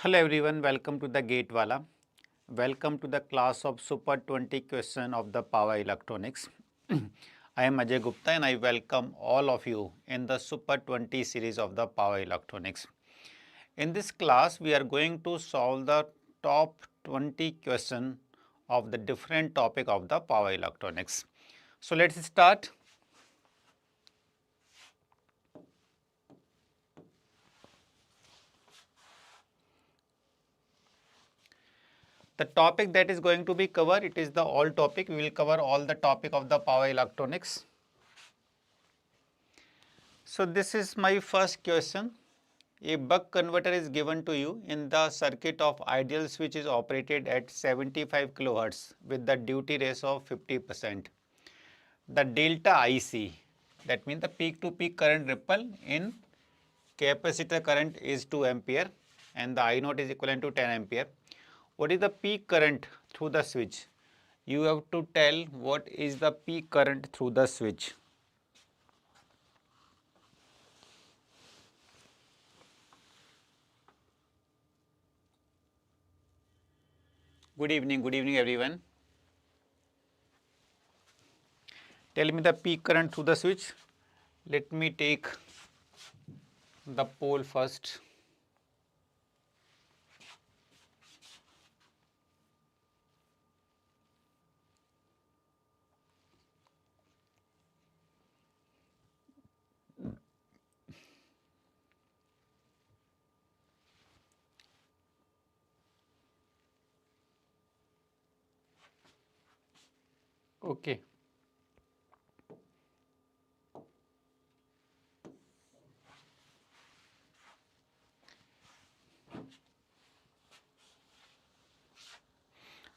Hello everyone, welcome to the Gate Wallah. Welcome to the class of Super 20 question of the power electronics. I am Ajay Gupta and I welcome all of you in the Super 20 series of the power electronics. In this class, we are going to solve the top 20 question of the different topic of the power electronics. So let's start. The topic that is going to be covered, it is the all topic. We will cover all the topic of the power electronics. So this is my first question. A buck converter is given to you in the circuit of ideal switch is operated at 75 kHz with the duty ratio of 50%. The delta IC, that means the peak to peak current ripple in capacitor current is 2 ampere and the I0 is equivalent to 10 ampere. What is the peak current through the switch? You have to tell what is the peak current through the switch. Good evening everyone. Tell me the peak current through the switch. Let me take the pole first. Okay.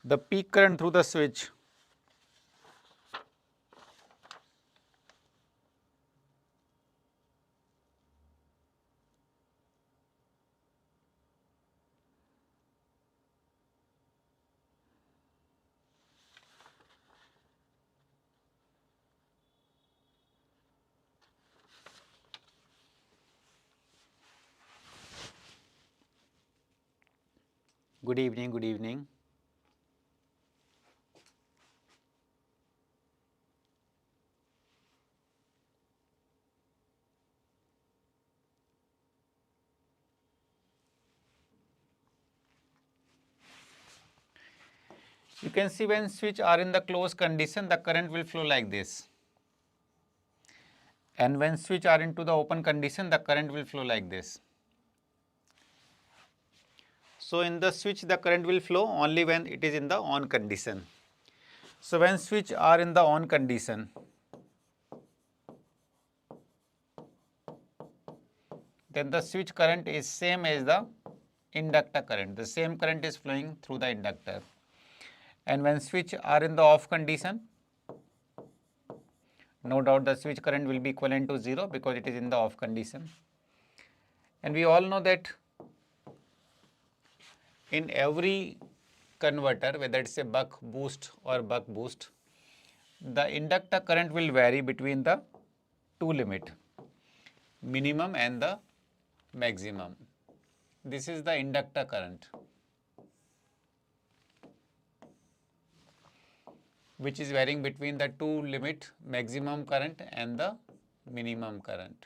The peak current through the switch Good evening. You can see when switch are in the closed condition, the current will flow like this. And when switch are into the open condition, the current will flow like this. So in the switch, the current will flow only when it is in the on condition. So when switch are in the on condition, then the switch current is same as the inductor current. The same current is flowing through the inductor. And when switch are in the off condition, no doubt the switch current will be equivalent to 0 because it is in the off condition. And we all know that in every converter, whether it's a buck boost or buck boost, the inductor current will vary between the two limit, minimum and the maximum. This is the inductor current, which is varying between the two limit, maximum current and the minimum current.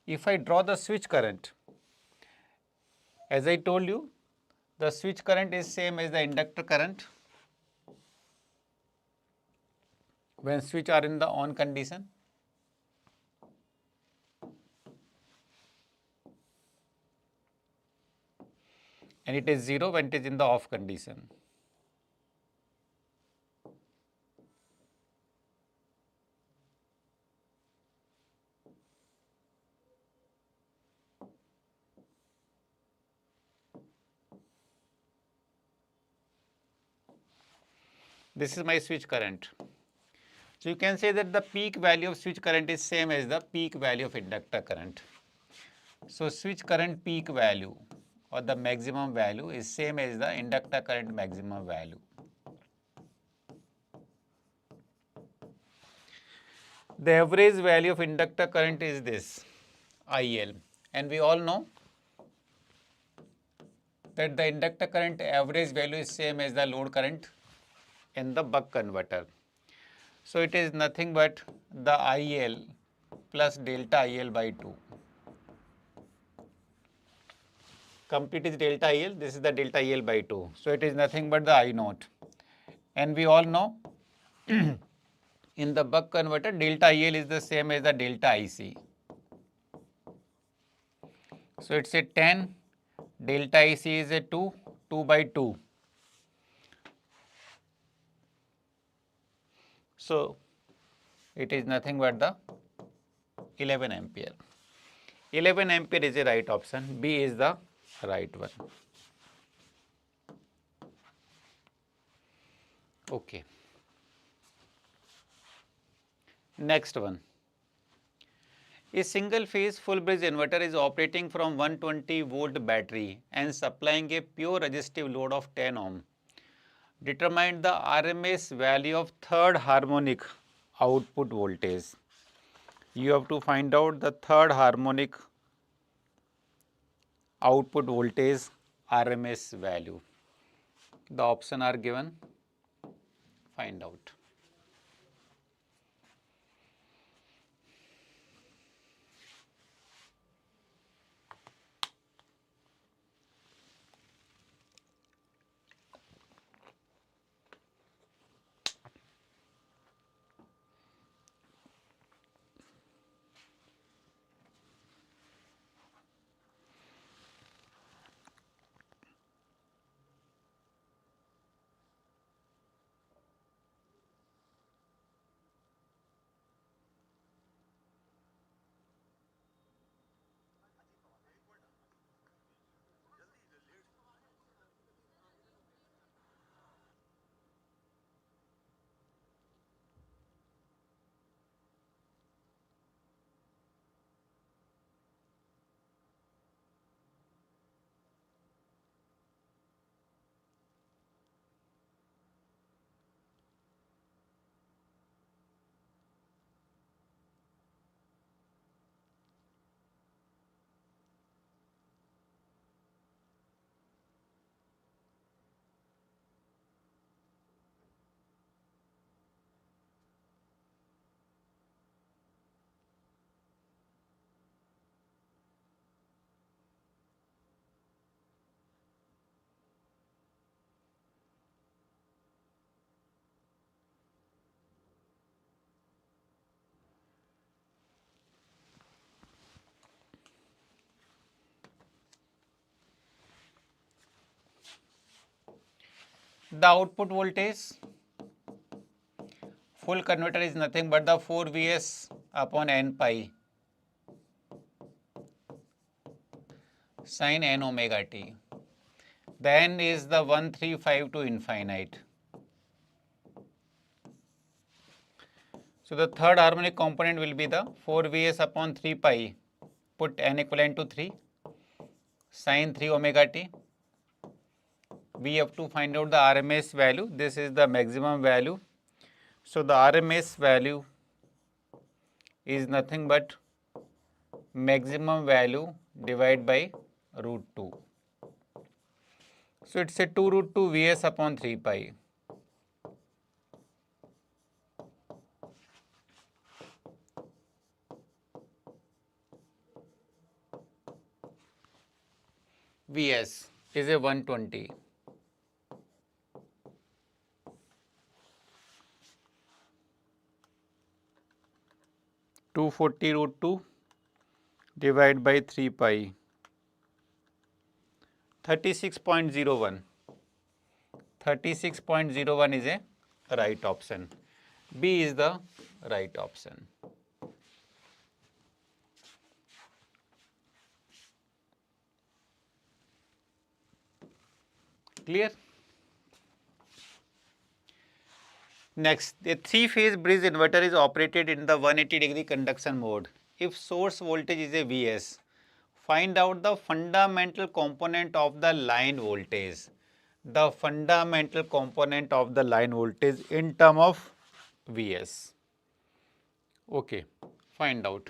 If I draw the switch current, as I told you, the switch current is same as the inductor current when switch are in the on condition. And it is 0 when it is in the off condition. This is my switch current. So you can say that the peak value of switch current is same as the peak value of inductor current. So switch current peak value or the maximum value is same as the inductor current maximum value. The average value of inductor current is this IL, and we all know that the inductor current average value is same as the load current in the buck converter. So it is nothing but the IL plus delta IL by 2. Complete is delta IL, this is the delta IL by 2. So it is nothing but the I naught. And we all know in the buck converter delta IL is the same as the delta IC. So it's a 10, delta IC is a 2, 2 by 2. So it is nothing but the 11 ampere. 11 ampere is a right option. B is the right one. Okay. Next one. A single phase full bridge inverter is operating from 120 volt battery and supplying a pure resistive load of 10 ohm. Determine the RMS value of third harmonic output voltage. You have to find out the third harmonic output voltage RMS value. The options are given. Find out. The output voltage full converter is nothing but the 4 Vs upon n pi sin n omega t. The n is the 135 to infinite. So the third harmonic component will be the 4 Vs upon 3 pi, put n equivalent to 3, sin 3 omega t. We have to find out the RMS value. This is the maximum value. So the RMS value is nothing but maximum value divided by root 2. So it's a 2 root 2 Vs upon 3 pi. Vs is a 120. (240 root 2) divided by 3 pi. 36.01. 36.01 is a right option. B is the right option. Clear? Next, a three-phase bridge inverter is operated in the 180-degree conduction mode. If source voltage is a Vs, find out the fundamental component of the line voltage. The fundamental component of the line voltage in term of Vs. Okay, find out.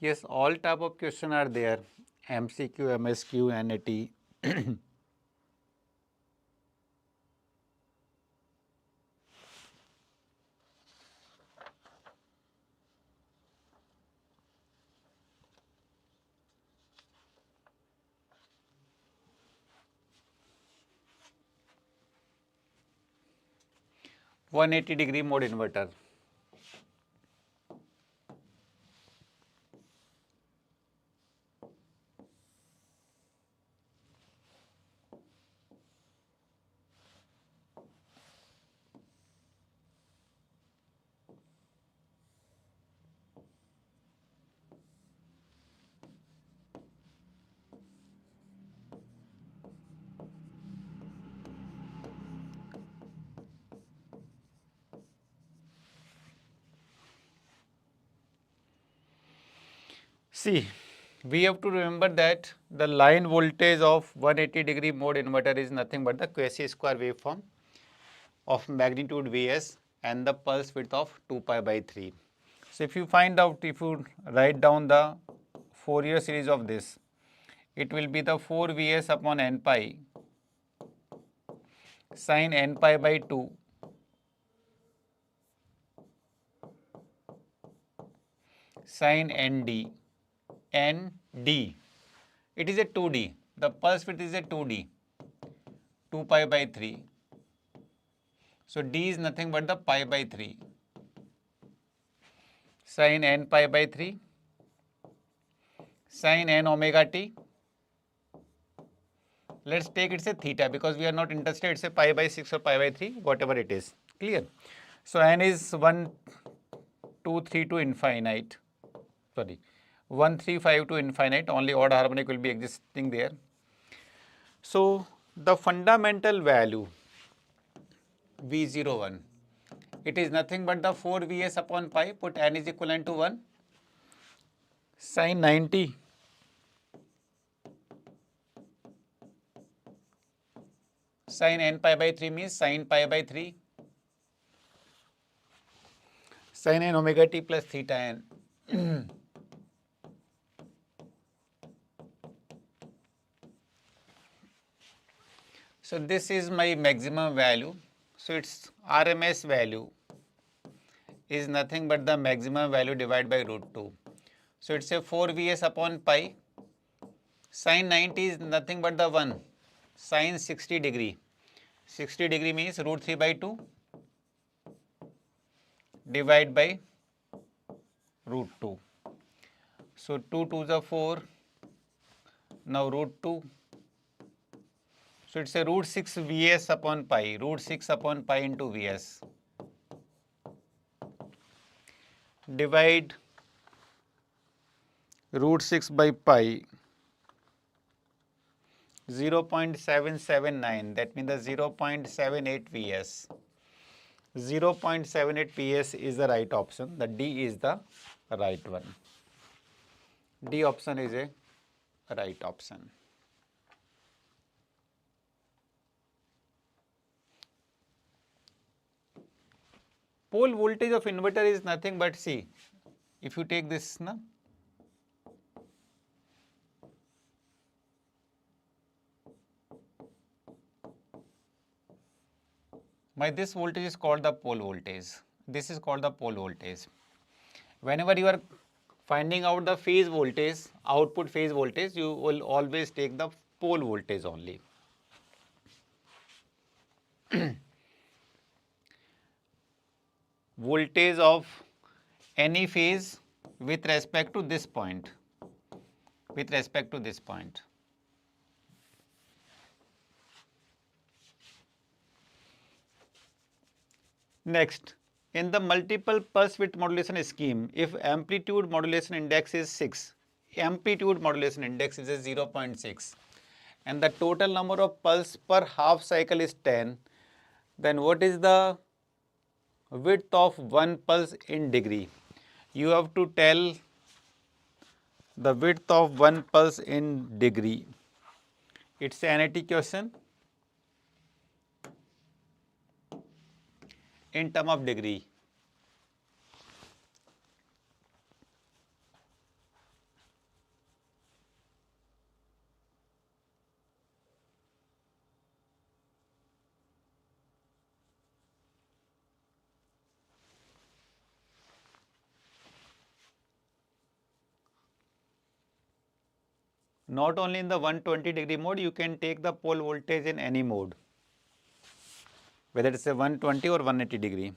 Yes, all type of question are there, MCQ, MSQ, NAT. 180-degree mode inverter. See, we have to remember that the line voltage of 180-degree mode inverter is nothing but the Q-square waveform of magnitude Vs and the pulse width of 2 pi by 3. So, if you find out, if you write down the Fourier series of this, it will be the 4 Vs upon n pi sin n pi by 2 sin nd. nd. It is a 2D. The pulse width is a 2D. 2 pi by 3. So, d is nothing but the pi by 3 sin n pi by 3 sin n omega t. Let's take it's a theta because we are not interested, it's a pi by 6 or pi by 3, whatever it is. Clear? So, n is 1, 2, 3 to infinite. Sorry, 1, 3, 5 to infinite, only odd harmonic will be existing there. So, the fundamental value V01, it is nothing but the 4 Vs upon pi, put n is equivalent to 1 sin 90 sin n pi by 3 means sin pi by 3 sin n omega t plus theta n. So, this is my maximum value. So, its RMS value is nothing but the maximum value divided by root 2. So, it is a 4 Vs upon pi. Sin 90 is nothing but the 1 sin 60 degree. 60 degree means root 3 by 2 divided by root 2. So, 2 to the 4, now root 2. So, it is a root 6 Vs upon pi, root 6 upon pi into Vs. Divide root 6 by pi, 0.779, that means the 0.78 Vs. 0.78 Vs is the right option, the D is the right one. D option is a right option. Pole voltage of inverter is nothing but, see, if you take this, na, this voltage is called the pole voltage. This is called the pole voltage. Whenever you are finding out the phase voltage, output phase voltage, you will always take the pole voltage only. Voltage of any phase with respect to this point, with respect to this point. Next, in the multiple pulse width modulation scheme, if amplitude modulation index is 6, amplitude modulation index is a 0.6 and the total number of pulse per half cycle is 10, then what is the width of one pulse in degree? You have to tell the width of one pulse in degree. It's an NAT question in term of degree. Not only in the 120-degree mode, you can take the pole voltage in any mode, whether it's a 120 or 180 degree.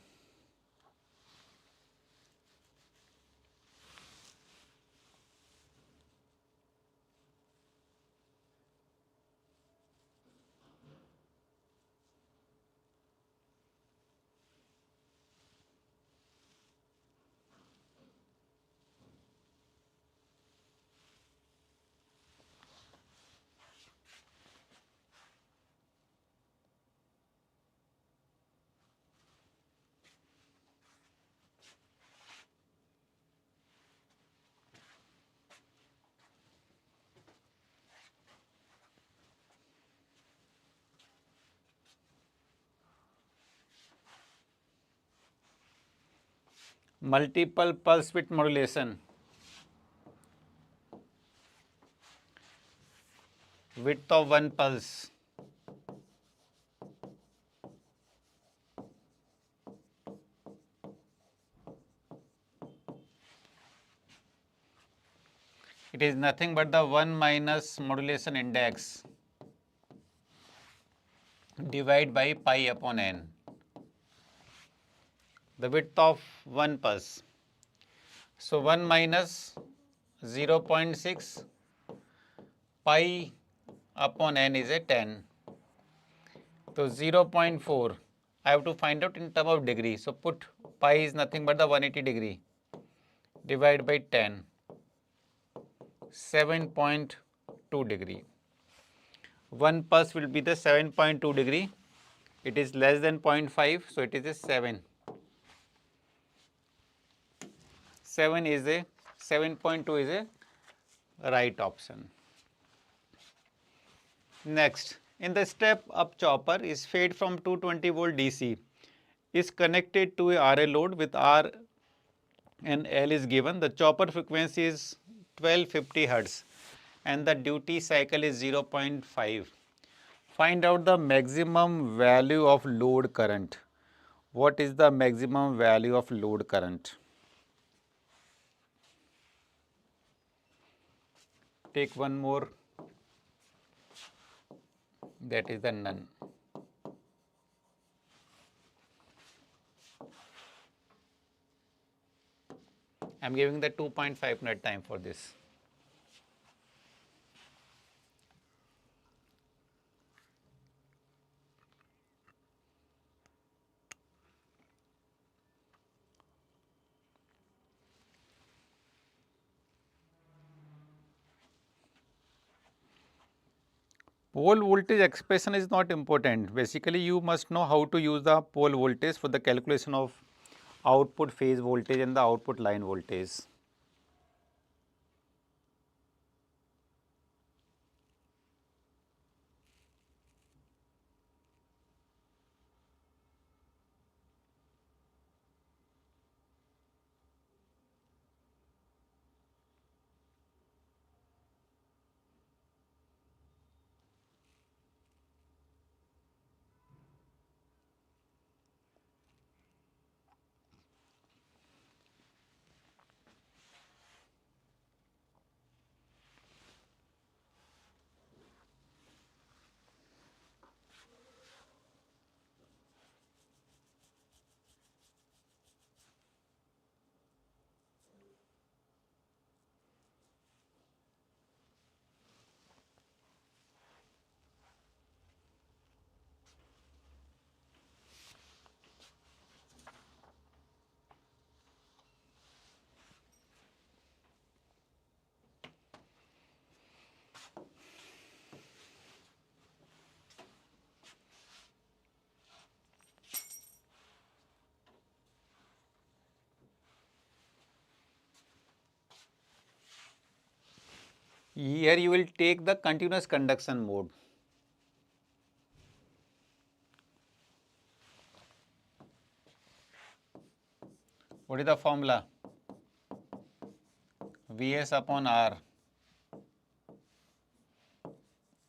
Multiple pulse width modulation. Width of one pulse. It is nothing but the 1 minus modulation index divided by pi upon n. The width of one pulse. So 1 minus 0.6 pi upon n is a 10. So 0.4. I have to find out in terms of degree. So put pi is nothing but the 180 degree. Divide by 10. 7.2 degree. One pulse will be the 7.2 degree. It is less than 0.5, so it is a 7. 7.2 is a right option. Next, in the step up chopper is fed from 220 volt DC, is connected to a RL load with R and L is given. The chopper frequency is 1250 Hz and the duty cycle is 0.5. Find out the maximum value of load current. What is the maximum value of load current? Take one more, that is the none. I am giving the 2.5 minute time for this. Pole voltage expression is not important. Basically, you must know how to use the pole voltage for the calculation of output phase voltage and the output line voltage. Here you will take the continuous conduction mode. What is the formula? Vs upon R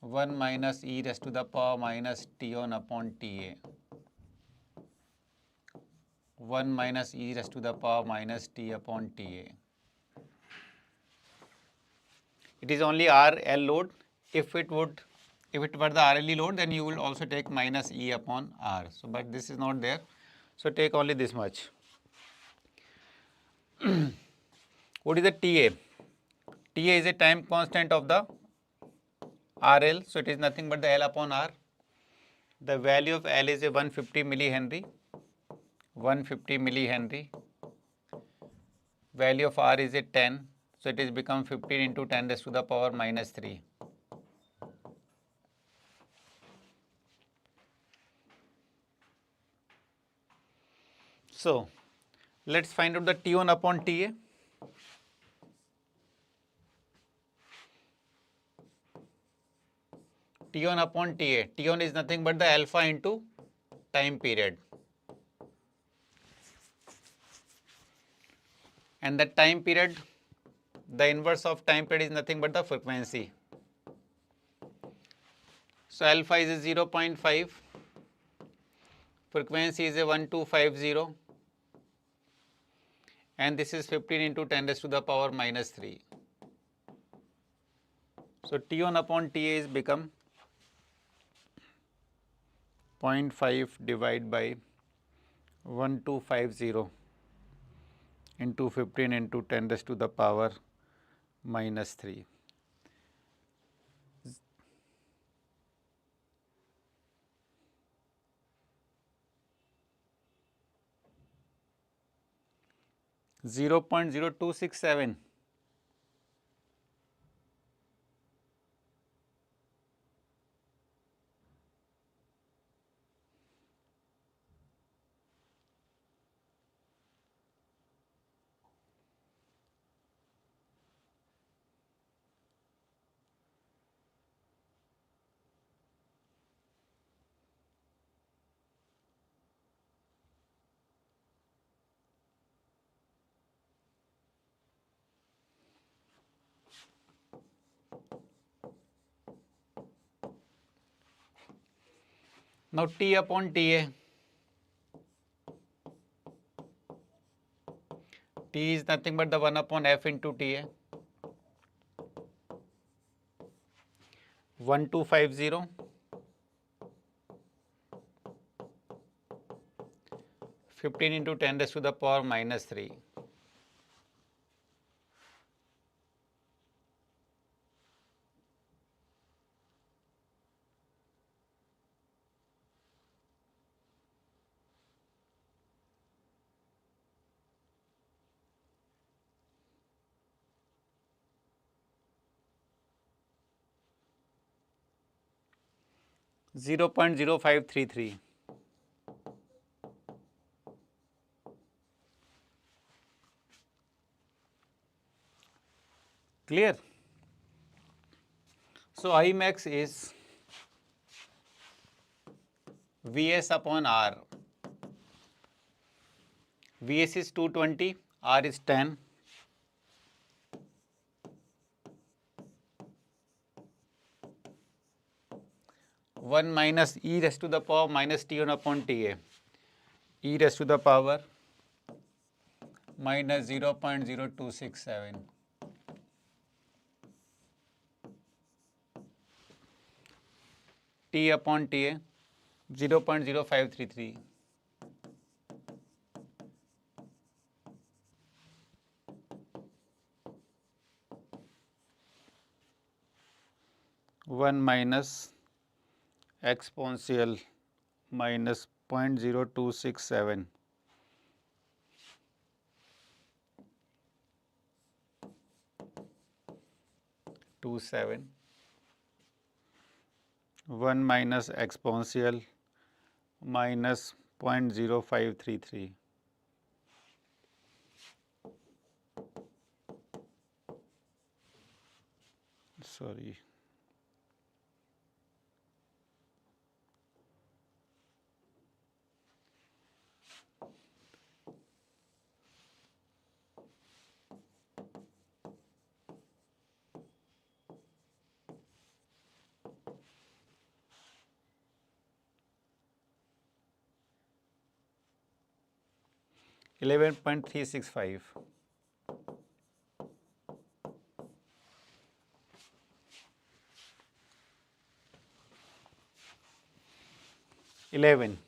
1 minus e raised to the power minus T1 upon Ta. 1 minus e raised to the power minus T upon Ta. it is only RL load. If it were the RLE load, then you will also take minus E upon R. So, but this is not there. So, take only this much. What is the TA? TA is a time constant of the RL. So, it is nothing but the L upon R. The value of L is a 150 millihenry. 150 millihenry. Value of R is a 10. So, it is become 15 into 10 raised to the power minus 3. So, let us find out the T1 upon TA. T1 upon TA. T1 is nothing but the alpha into time period. And the time period, the inverse of time period is nothing but the frequency. So, alpha is a 0.5, frequency is a 1250, and this is 15 into 10 raised to the power minus 3. So, T1 upon TA is become 0.5 divided by 1250 into 15 into 10 raised to the power minus 3. Zero 0.0267. Now, T upon TA. T is nothing but the 1 upon F into TA. 1250, 15 into 10 raised to the power minus 3. Zero 0.0533. Clear? So, I max is Vs upon R. Vs is 220, R is 10. One minus E raised to the power minus T1 upon TA. E raised to the power minus 0.0267. T upon TA 0.0533. One minus exponential minus 0.0267. 27. 1 minus exponential minus 0.0533. Sorry. $11.365. 11.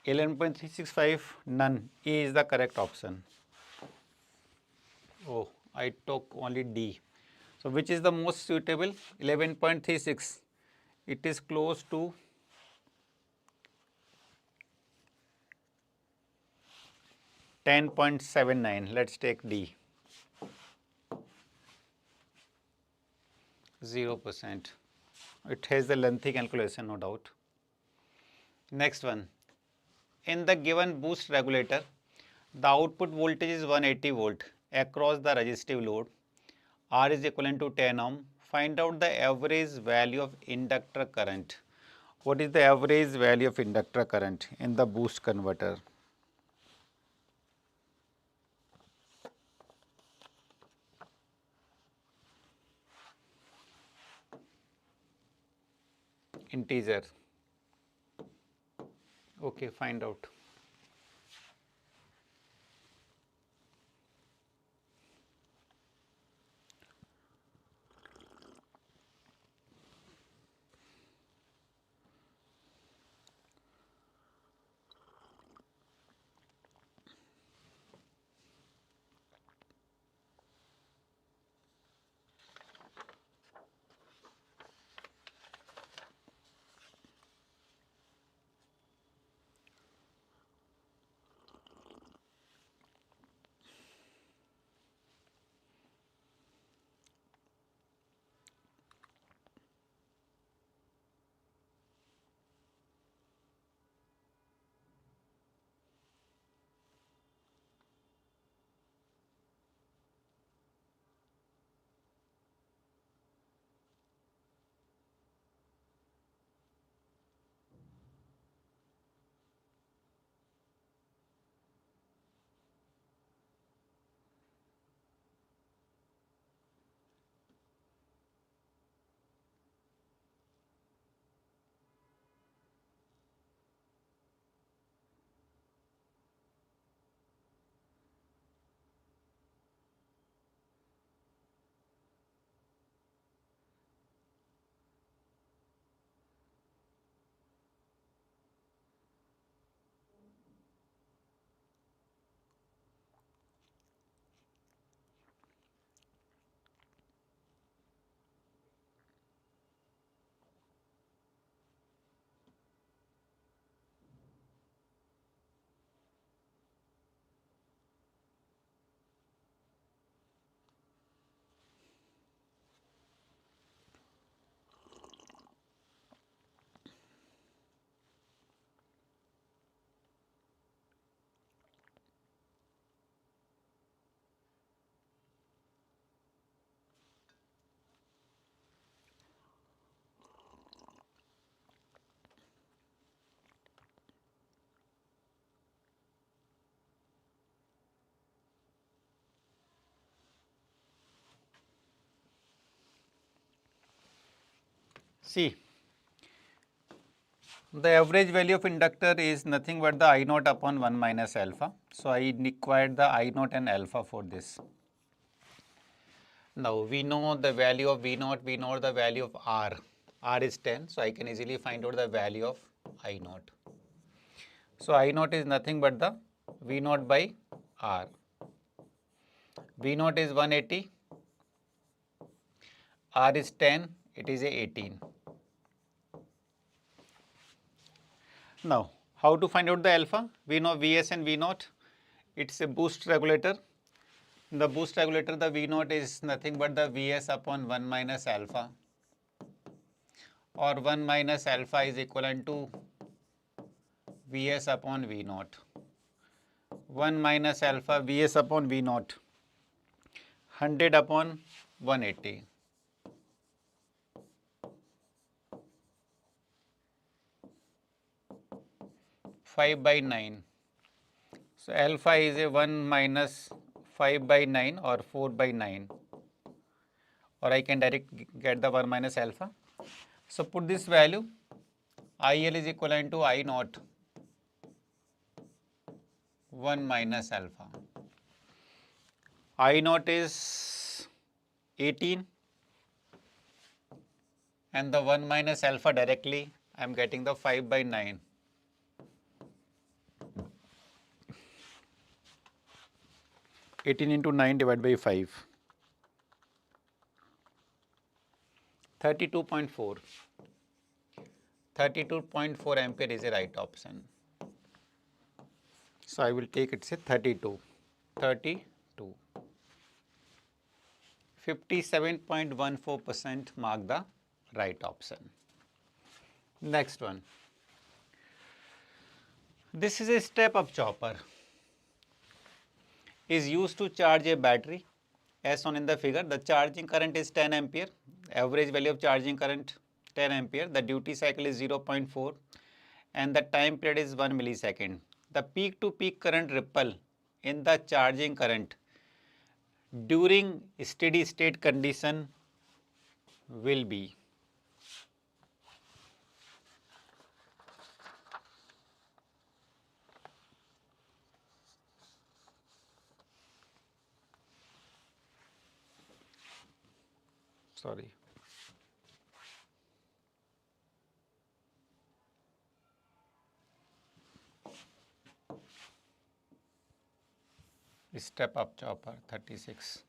11.365, none. A is the correct option. Oh, I took only D. So which is the most suitable? 11.36. It is close to 10.79. Let's take D. 0%. It has the lengthy calculation, no doubt. Next one. In the given boost regulator, the output voltage is 180 volt across the resistive load. R is equivalent to 10 ohm. Find out the average value of inductor current. What is the average value of inductor current in the boost converter? Integer. Okay, find out. See, the average value of inductor is nothing but the I naught upon 1 minus alpha. So I required the I naught and alpha for this. Now we know the value of V naught, we know the value of R. R is 10, so I can easily find out the value of I naught. So I naught is nothing but the V naught by R. V naught is 180, R is 10, it is a 18. Now, how to find out the alpha? We know Vs and V naught. It's a boost regulator. In the boost regulator, the V naught is nothing but the Vs upon 1 minus alpha, or 1 minus alpha is equivalent to Vs upon V naught. 1 minus alpha Vs upon V naught, 100 upon 180. Five by 9. So alpha is a 1 minus 5 by 9 or 4 by 9, or I can directly get the 1 minus alpha. So put this value, IL is equivalent to I naught 1 minus alpha. I naught is 18 and the 1 minus alpha directly I am getting the 5 by 9. Eighteen into 9 divided by 5. 32.4. 32.4 ampere is a right option. So I will take it say 32. 32. 57.14% mark the right option. Next one. This is a step-up chopper. Is used to charge a battery. As shown in the figure, the charging current is 10 ampere. Average value of charging current 10 ampere. The duty cycle is 0.4 and the time period is 1 millisecond. The peak to peak current ripple in the charging current during steady state condition will be step up chopper 36.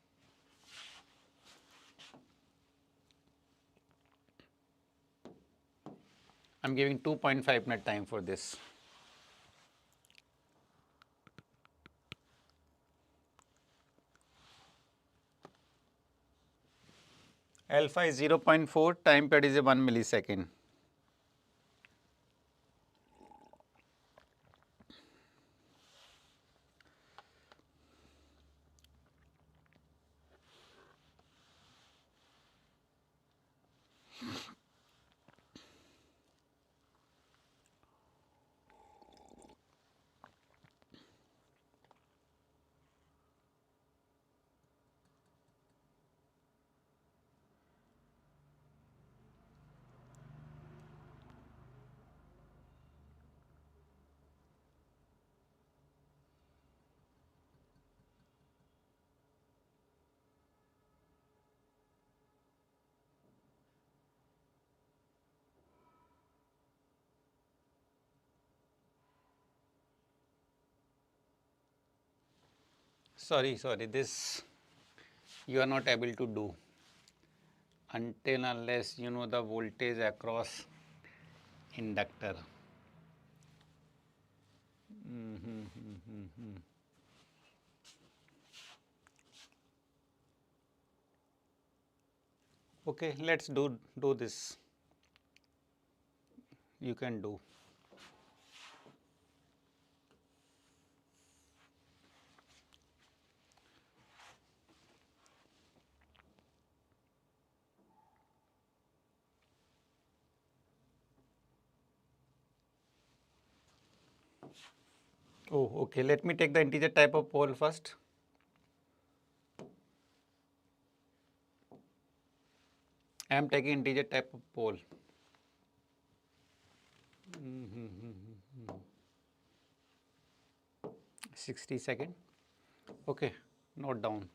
I am giving 2.5 minute time for this. Alpha is 0.4, time period is a 1 millisecond. Sorry, this you are not able to do until unless you know the voltage across inductor. Okay, let's do this. You can do. Oh, okay. Let me take the integer type of pole first. I am taking integer type of pole. 60 second. Okay, note down.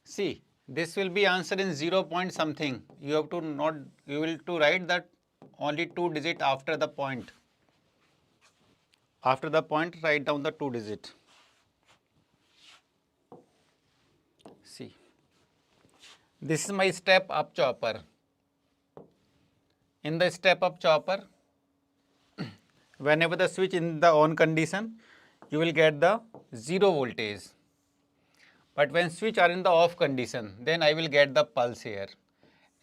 See, this will be answered in 0 point something. You have to not, you will to write that only 2 digit after the point. After the point, write down the 2 digit. See, this is my step up chopper. In the step up chopper, whenever the switch in the on condition, you will get the 0 voltage. But when switch are in the off condition, then I will get the pulse here.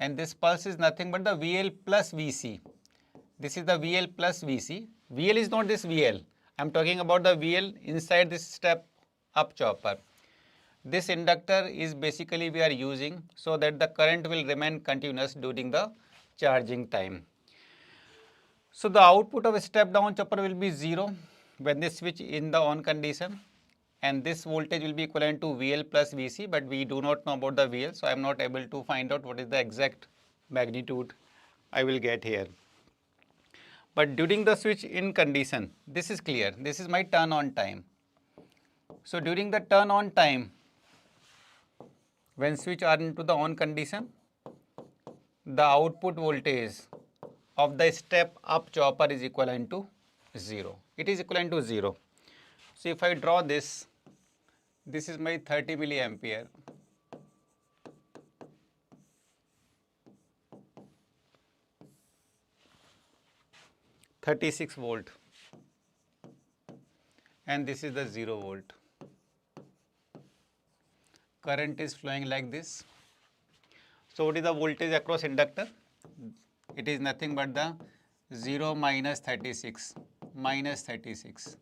and this pulse is nothing but the VL plus VC. This is the VL plus VC. VL is not this VL. I am talking about the VL inside this step up chopper. This inductor is basically we are using so that the current will remain continuous during the charging time. So the output of a step down chopper will be 0 when they switch in the on condition, and this voltage will be equivalent to VL plus VC, but we do not know about the VL, so I am not able to find out what is the exact magnitude I will get here. But during the switch in condition, this is clear, this is my turn on time. So during the turn on time, when switch are into the on condition, the output voltage of the step up chopper is equivalent to 0. It is equivalent to 0. So if I draw this is my 30 milliampere. (36 volt), and this is the 0 volt. Current is flowing like this. So what is the voltage across inductor? It is nothing but the 0 minus 36 minus 36.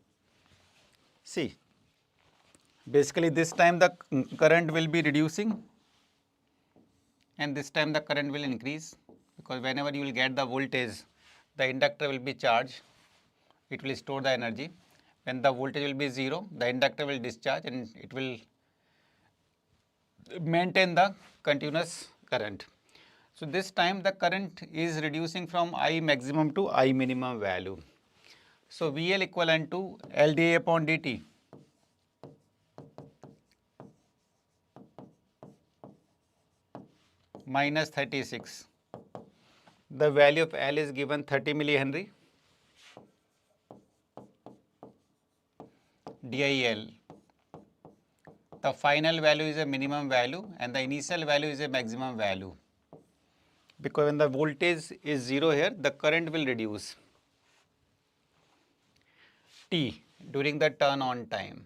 See, basically this time the current will be reducing and this time the current will increase, because whenever you will get the voltage, the inductor will be charged, it will store the energy. When the voltage will be 0, the inductor will discharge and it will maintain the continuous current. So this time the current is reducing from I maximum to I minimum value. So VL equivalent to LdI upon dt. Minus 36. The value of L is given 30 millihenry. DIL. The final value is a minimum value and the initial value is a maximum value. Because when the voltage is 0 here, the current will reduce. T during the turn on time.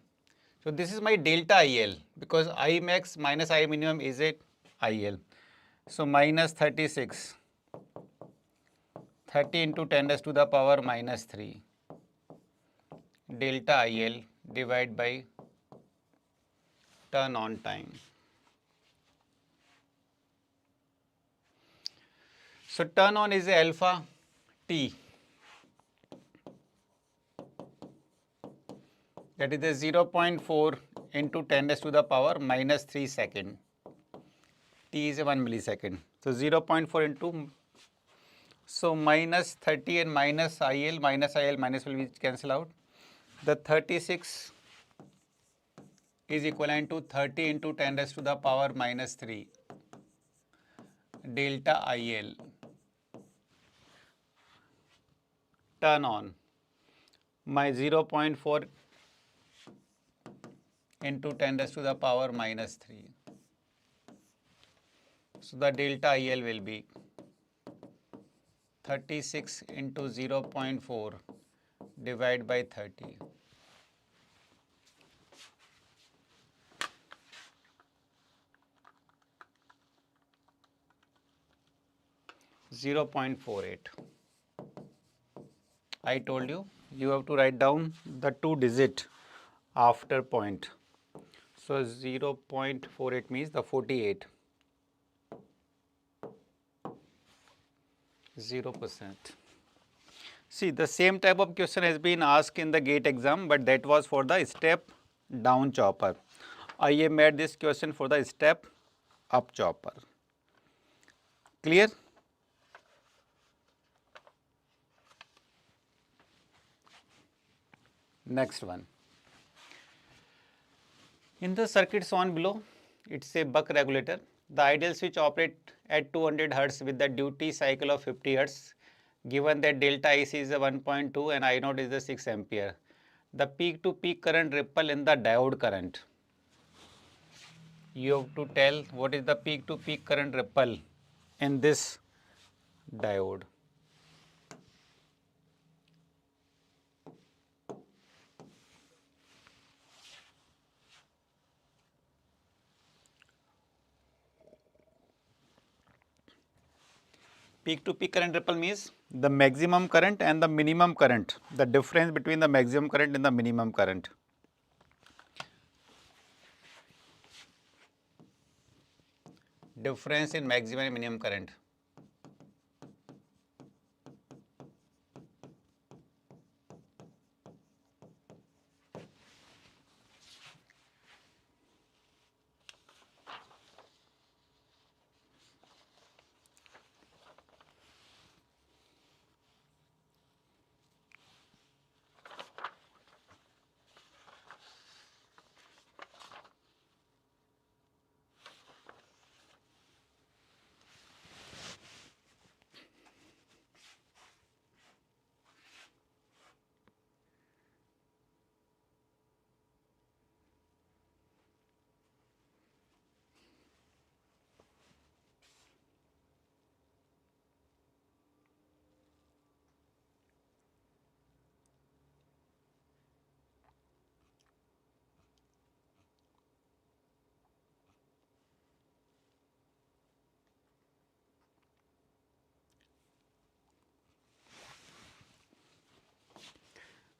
So this is my delta IL, because I max minus I minimum is a IL. So minus 36, 30 into 10 raised to the power minus 3 delta IL divided by turn on time. So turn on is alpha T, that is a 0.4 into 10 raised to the power minus 3 second. T is a 1 millisecond. So 0.4 into, so minus 30 and minus IL minus will be cancel out. The 36 is equivalent to 30 into 10 raised to the power minus 3 delta IL. Turn on, my 0.4 into 10 raised to the power minus 3. So the delta IL will be 36 into 0.4 divided by 30. .48. I told you, you have to write down the 2 digit after point. So 0.48 means the 48. 0%. See, the same type of question has been asked in the GATE exam, but that was for the step down chopper. I have made this question for the step up chopper. Clear? Next one. In the circuit shown below, it's a buck regulator. The ideal switch operates at 200 Hz with the duty cycle of 50 Hz. Given that delta IC is a 1.2 and I naught is the 6 ampere. The peak to peak current ripple in the diode current. You have to tell what is the peak to peak current ripple in this diode. Peak to peak current ripple means the maximum current and the minimum current, the difference between the maximum current and the minimum current. Difference in maximum and minimum current.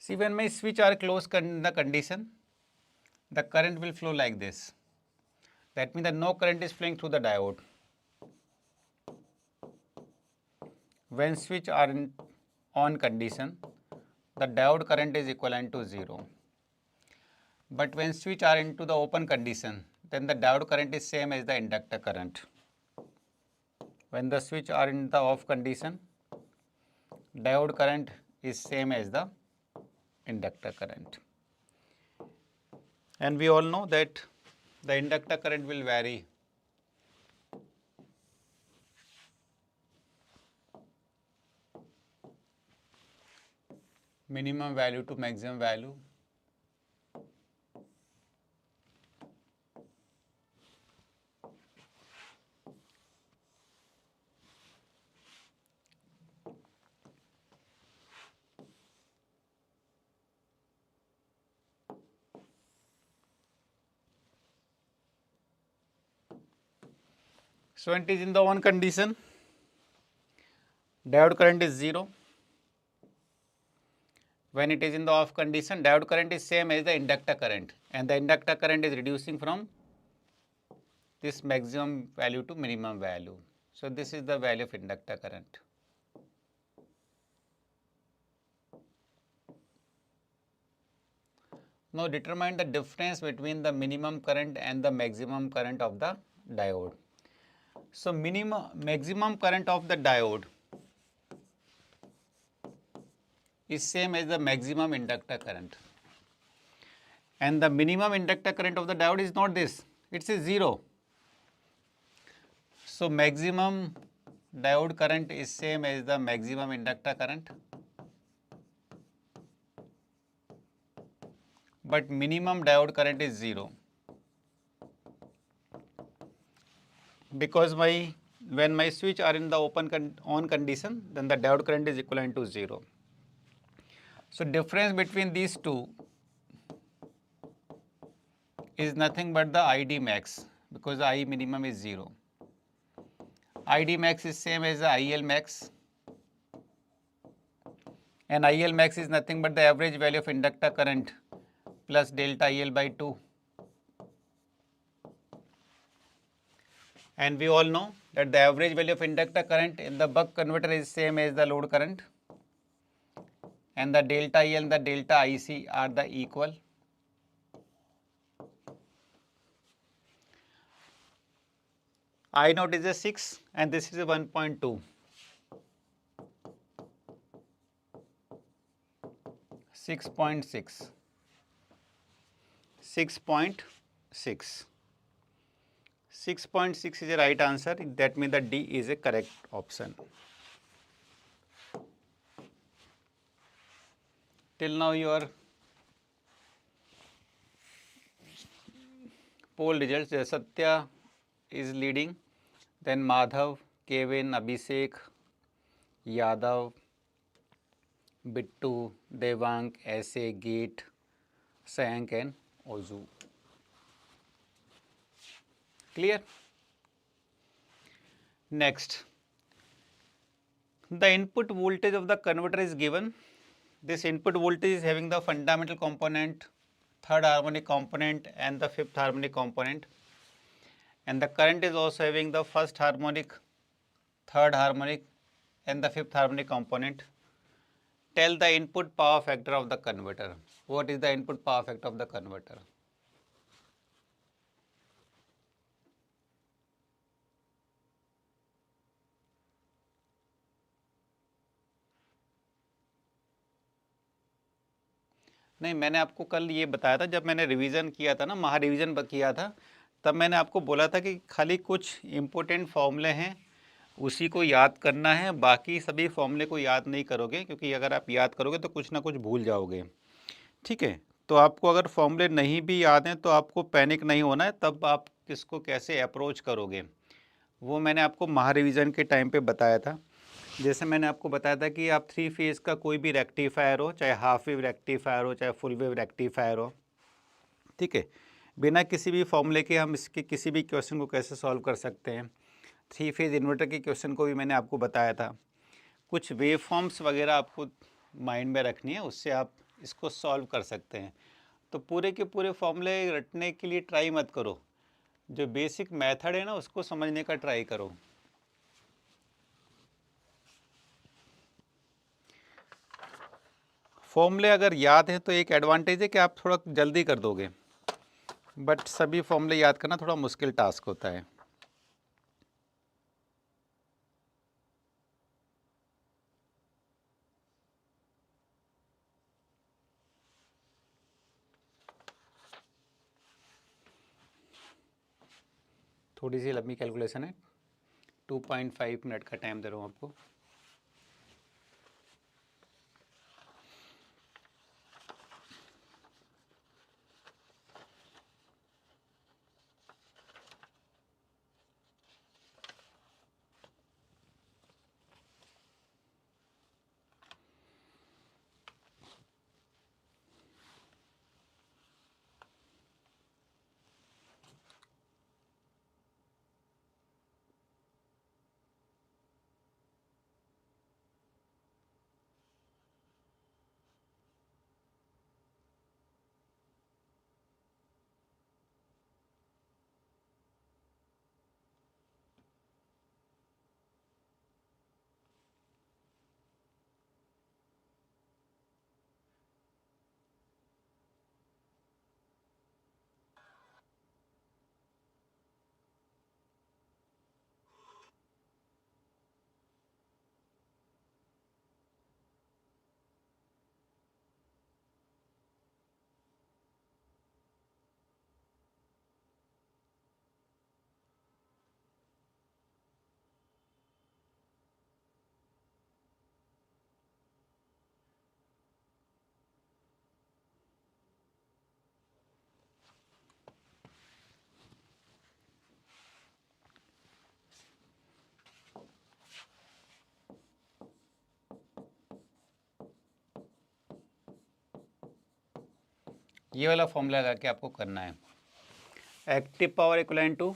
See, when my switch are closed in the condition, the current will flow like this. That means that no current is flowing through the diode. When switch are in on condition, the diode current is equivalent to 0. But when switch are into the open condition, then the diode current is same as the inductor current. When the switch are in the off condition, diode current is same as the inductor current. And we all know that the inductor current will vary minimum value to maximum value. So when it is in the on condition, diode current is 0. When it is in the off condition, diode current is same as the inductor current, and the inductor current is reducing from this maximum value to minimum value. So this is the value of inductor current. Now determine the difference between the minimum current and the maximum current of the diode. So maximum current of the diode is same as the maximum inductor current, and the minimum inductor current of the diode is not this, it is 0. So maximum diode current is same as the maximum inductor current, but minimum diode current is 0, because when my switch are in the on condition, then the diode current is equivalent to 0. So difference between these two is nothing but the ID max, because the I minimum is 0. ID max is same as the IL max, and IL max is nothing but the average value of inductor current plus delta IL by 2. And we all know that the average value of inductor current in the buck converter is same as the load current, and the delta IL and the delta IC are the equal. I naught is a 6 and this is a 1.2. 6.6. 6.6. 6.6 is the right answer. That means that D is a correct option. Till now your poll results, Satya is leading, then Madhav, Kevin, Abhishek, Yadav, Bittu, Devang, Ajay, Gate, Sayank and Ozu. Clear? Next, The input voltage of the converter is given. This input voltage is having the fundamental component, third harmonic component and the fifth harmonic component, and the current is also having the first harmonic, third harmonic and the fifth harmonic component. Tell the input power factor of the converter. What is the input power factor of the converter? नहीं, मैंने आपको कल ये बताया था, जब मैंने revision किया था ना, महा रिवीजन किया था, तब मैंने आपको बोला था कि खाली कुछ इम्पोर्टेंट फॉर्मूले हैं उसी को याद करना है, बाकी सभी फॉर्मूले को याद नहीं करोगे, क्योंकि अगर आप याद करोगे तो कुछ ना कुछ भूल जाओगे। ठीक है, तो आपको अगर फॉर्मूले नहीं भी याद हैं तो आपको पैनिक नहीं होना है, तब आप किसको कैसे अप्रोच करोगे वो मैंने आपको महा रिवीजन के टाइम पे बताया था। जैसे मैंने आपको बताया था कि आप 3 फेज़ का कोई भी रेक्टिफायर हो, चाहे हाफ वेव रेक्टिफायर हो, चाहे फुल वेव रेक्टिफायर हो, ठीक है, बिना किसी भी फॉर्मूले के हम इसके किसी भी क्वेश्चन को कैसे सॉल्व कर सकते हैं। 3 फेज़ इन्वर्टर के क्वेश्चन को भी मैंने आपको बताया था। कुछ वेव फॉर्म्स वगैरह आपको माइंड में रखनी है, उससे आप इसको सॉल्व कर सकते हैं। तो पूरे के पूरे फॉर्मूले रटने के लिए ट्राई मत करो, जो बेसिक मेथड है ना उसको समझने का ट्राई करो। फॉर्मूले अगर याद है तो एक एडवांटेज है कि आप थोड़ा जल्दी कर दोगे, बट सभी फॉर्मूले याद करना थोड़ा मुश्किल टास्क होता है। थोड़ी सी लंबी कैलकुलेशन है, 2.5 मिनट का टाइम दे रहा हूँ आपको। ये वाला फॉर्मूला लगा के आपको करना है। Active power equivalent to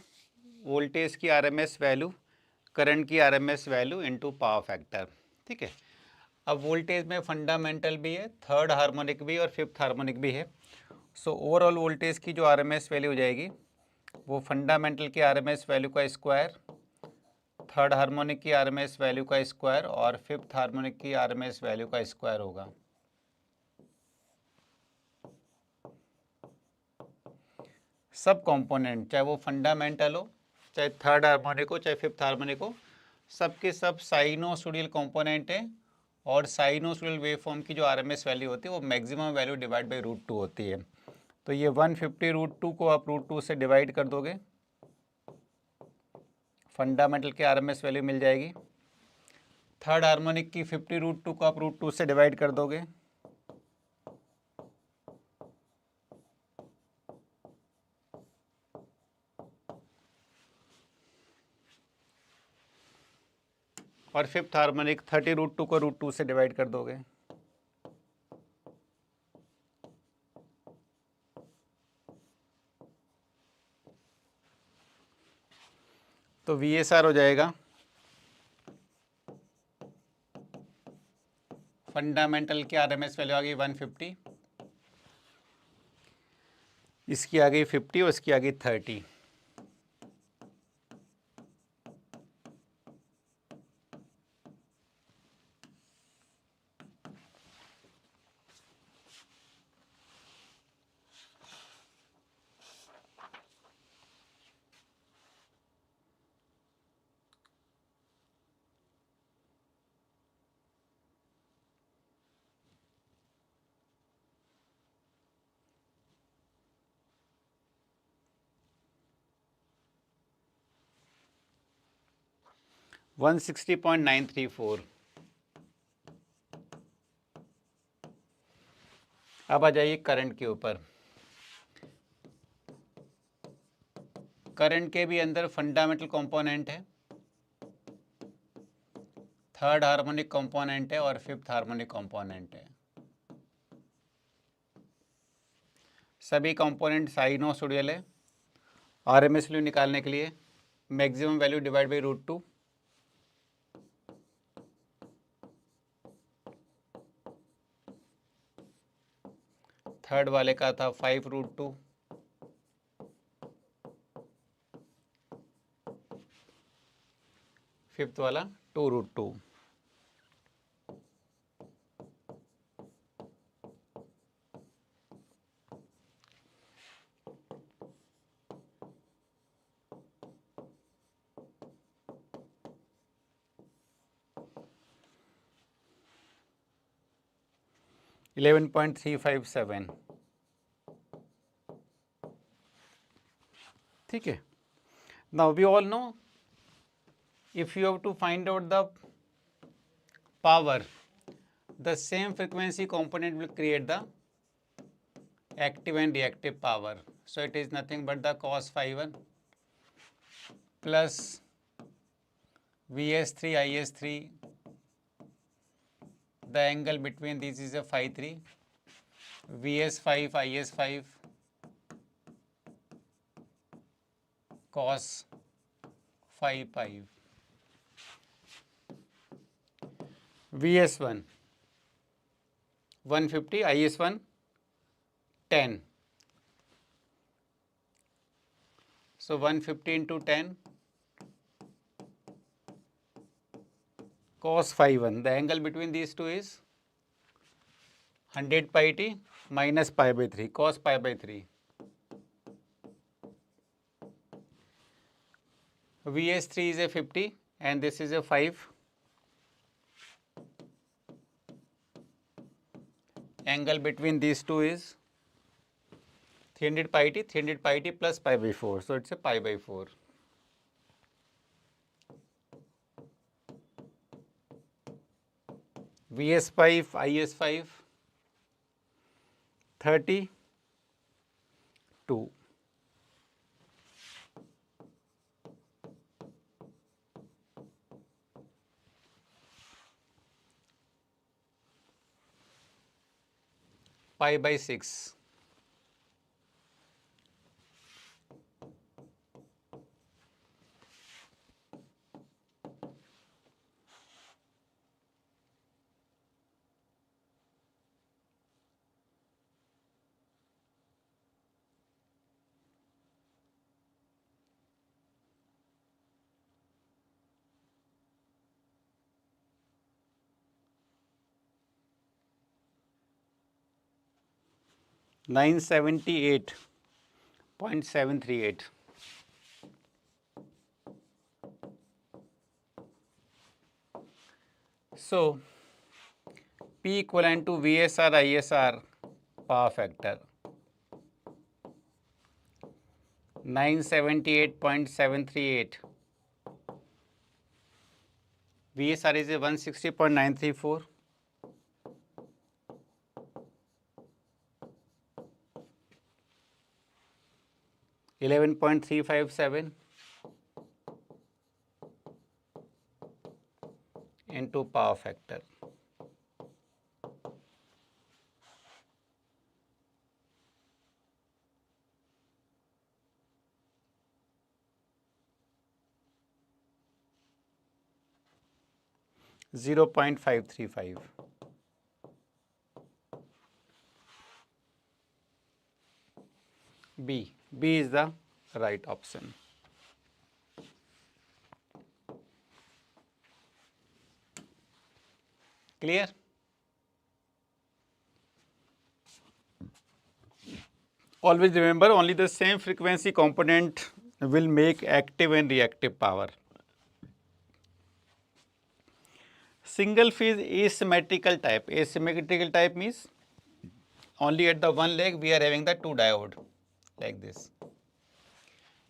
voltage की आरएमएस वैल्यू, करंट की RMS value into power factor. ठीक है, अब वोल्टेज में फंडामेंटल भी है, थर्ड हार्मोनिक भी और फिफ्थ हार्मोनिक भी है। सो ओवरऑल वोल्टेज की जो आरएमएस वैल्यू हो जाएगी वो फंडामेंटल की आरएमएस वैल्यू का स्क्वायर, थर्ड हार्मोनिक की आरएमएस वैल्यू का स्क्वायर और फिफ्थ हार्मोनिक की आरएमएस वैल्यू का स्क्वायर होगा। सब कंपोनेंट, चाहे वो फंडामेंटल हो, चाहे थर्ड हार्मोनिक हो, चाहे फिफ्थ हार्मोनिक हो, सब के सब साइनोसोडियल कंपोनेंट हैं, और साइनोसोडियल वेवफॉर्म की जो आरएमएस वैल्यू होती है वो मैक्सिमम वैल्यू डिवाइड बाई √2 होती है। तो ये 150 √2 को आप √2 से डिवाइड कर दोगे, फंडामेंटल की आरएमएस वैल्यू मिल जाएगी। थर्ड हार्मोनिक की 50 √2 को आप √2 से डिवाइड कर दोगे, और फिफ्थ हार्मोनिक 30 √2 को √2 से डिवाइड कर दोगे। तो VSR हो जाएगा फंडामेंटल की आरएमएस वैल्यू आ गई 150, इसकी आ गई 50 और इसकी आ गई 30। $160.934। अब आ जाइए करंट के ऊपर। करंट के भी अंदर फंडामेंटल कंपोनेंट है, थर्ड हार्मोनिक कंपोनेंट है और फिफ्थ हार्मोनिक कंपोनेंट है। सभी कंपोनेंट साइनोसोडियल है। आरएमएस वैल्यू निकालने के लिए maximum value divide by √2, third वाले का था 5√2, फिफ्थ वाला 2√2। $11.357। ठीक है। Now we all know if you have to find out the power, the same frequency component will create the active and reactive power. So it is nothing but the cos phi1 plus Vs3 Is3, the angle between these is a phi3, Vs5 Is5 cos phi5, Vs1 150, Is1 10. So 150 into 10 cos phi1. The angle between these two is 100 pi t minus pi by 3, cos pi by 3. Vs3 is a 50 and this is a 5. Angle between these two is 300 pi t plus pi by 4. So it's a pi by 4. Vs5 Is5 32. Pi by 6. $978.738. So P equivalent to VSR ISR power factor 978.738. VSR is a 160.934. $11.357 into power factor. $0.535. B. B is the right option. Clear? Always remember, only the same frequency component will make active and reactive power. Single phase asymmetrical type. Asymmetrical type means only at the one leg we are having the two diode like this.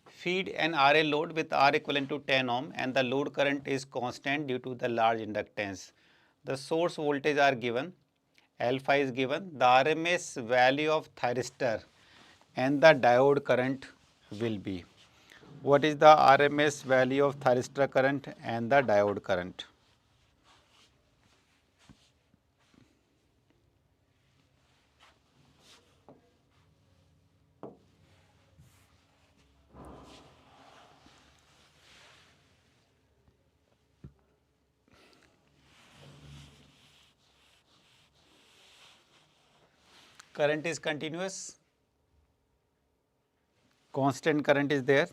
Feed an RL load with R equivalent to 10 ohm and the load current is constant due to the large inductance. The source voltage are given, alpha is given, the RMS value of thyristor and the diode current will be. What is the RMS value of thyristor current and the diode current? Current is continuous, constant current is there.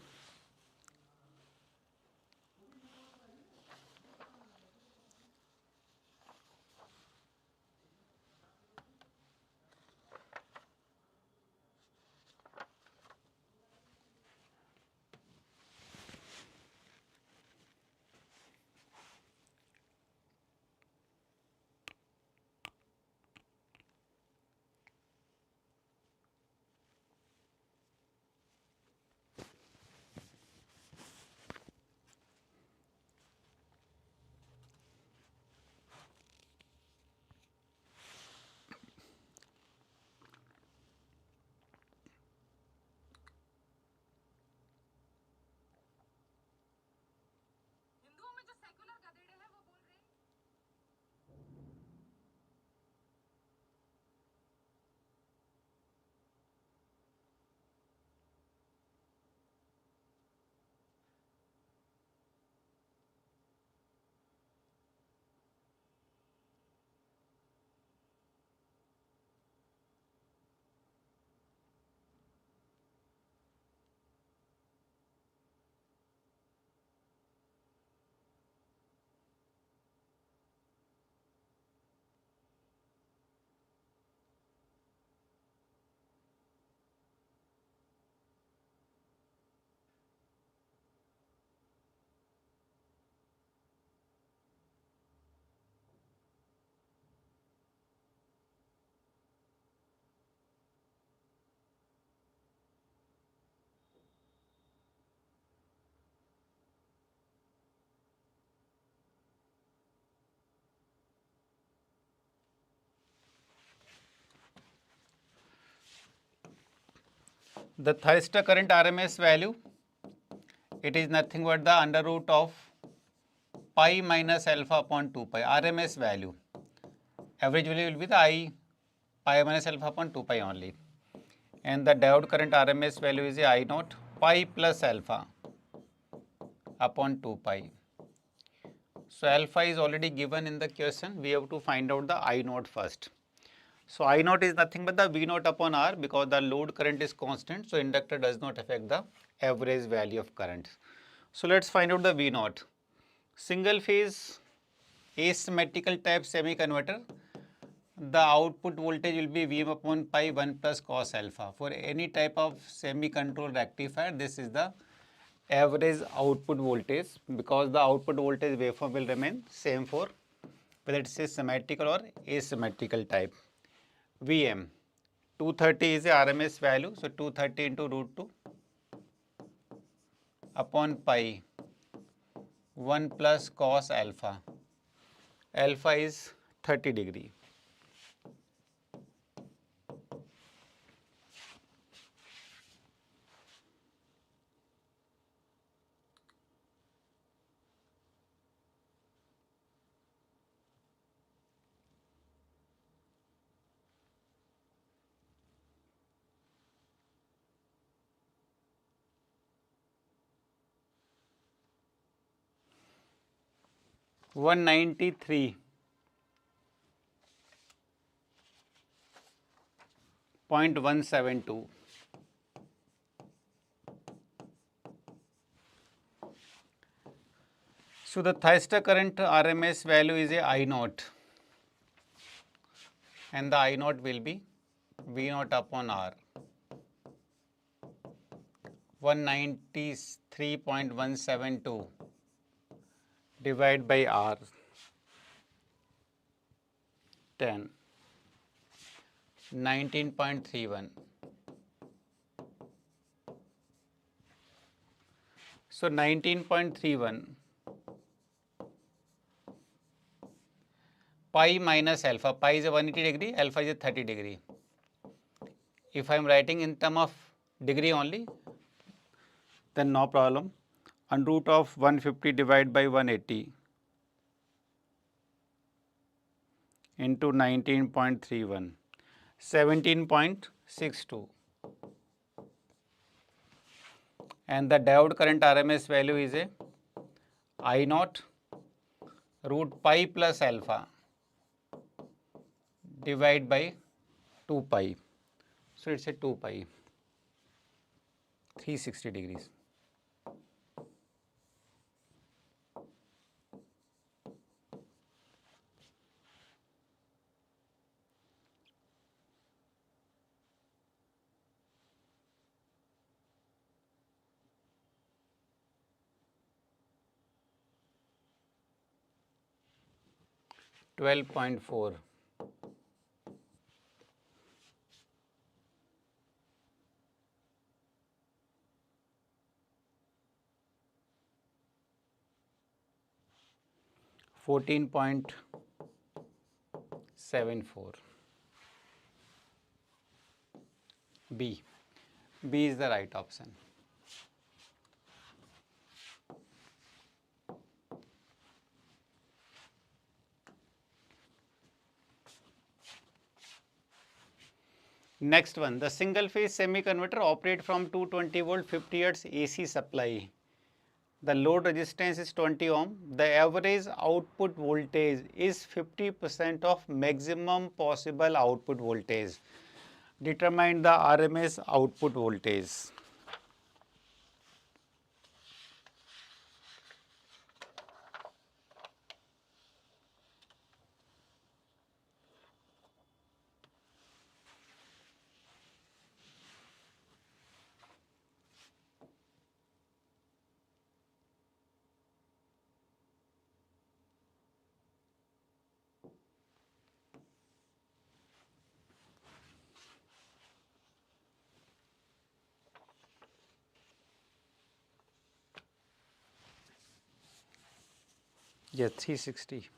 The thyristor current RMS value, it is nothing but the under root of pi minus alpha upon 2 pi, RMS value. Average value will be the I pi minus alpha upon 2 pi only. And the diode current RMS value is I naught pi plus alpha upon 2 pi. So alpha is already given in the question. We have to find out the I naught first. So I naught is nothing but the V naught upon R, because the load current is constant. So inductor does not affect the average value of current. So let's find out the V naught. Single phase asymmetrical type semiconductor, the output voltage will be Vm upon pi 1 plus cos alpha. For any type of semi-controlled rectifier, this is the average output voltage, because the output voltage waveform will remain same for whether it is symmetrical or asymmetrical type. Vm 230 is a RMS value, so 230 into root 2 upon pi 1 plus cos alpha. Alpha is 30 degree. One 93.172. So the thyristor current RMS value is a I0, and the I0 will be V0 upon R, 193.172 divided by R, 10, 19.31. So 19.31 pi minus alpha. Pi is a 180 degree, alpha is a 30 degree. If I am writing in term of degree only, then no problem. Under root of 150 divided by 180 into 19.31, 17.62. And the diode current RMS value is a I0 root pi plus alpha divided by 2 pi. So it's a 2 pi, 360 degrees. $12.4. $14.74. B. B is the right option. Next one, the single phase semiconductor operate from 220 volt 50 hertz AC supply. The load resistance is 20 ohm. The average output voltage is 50% of maximum possible output voltage. Determine the RMS output voltage. Yes, 360.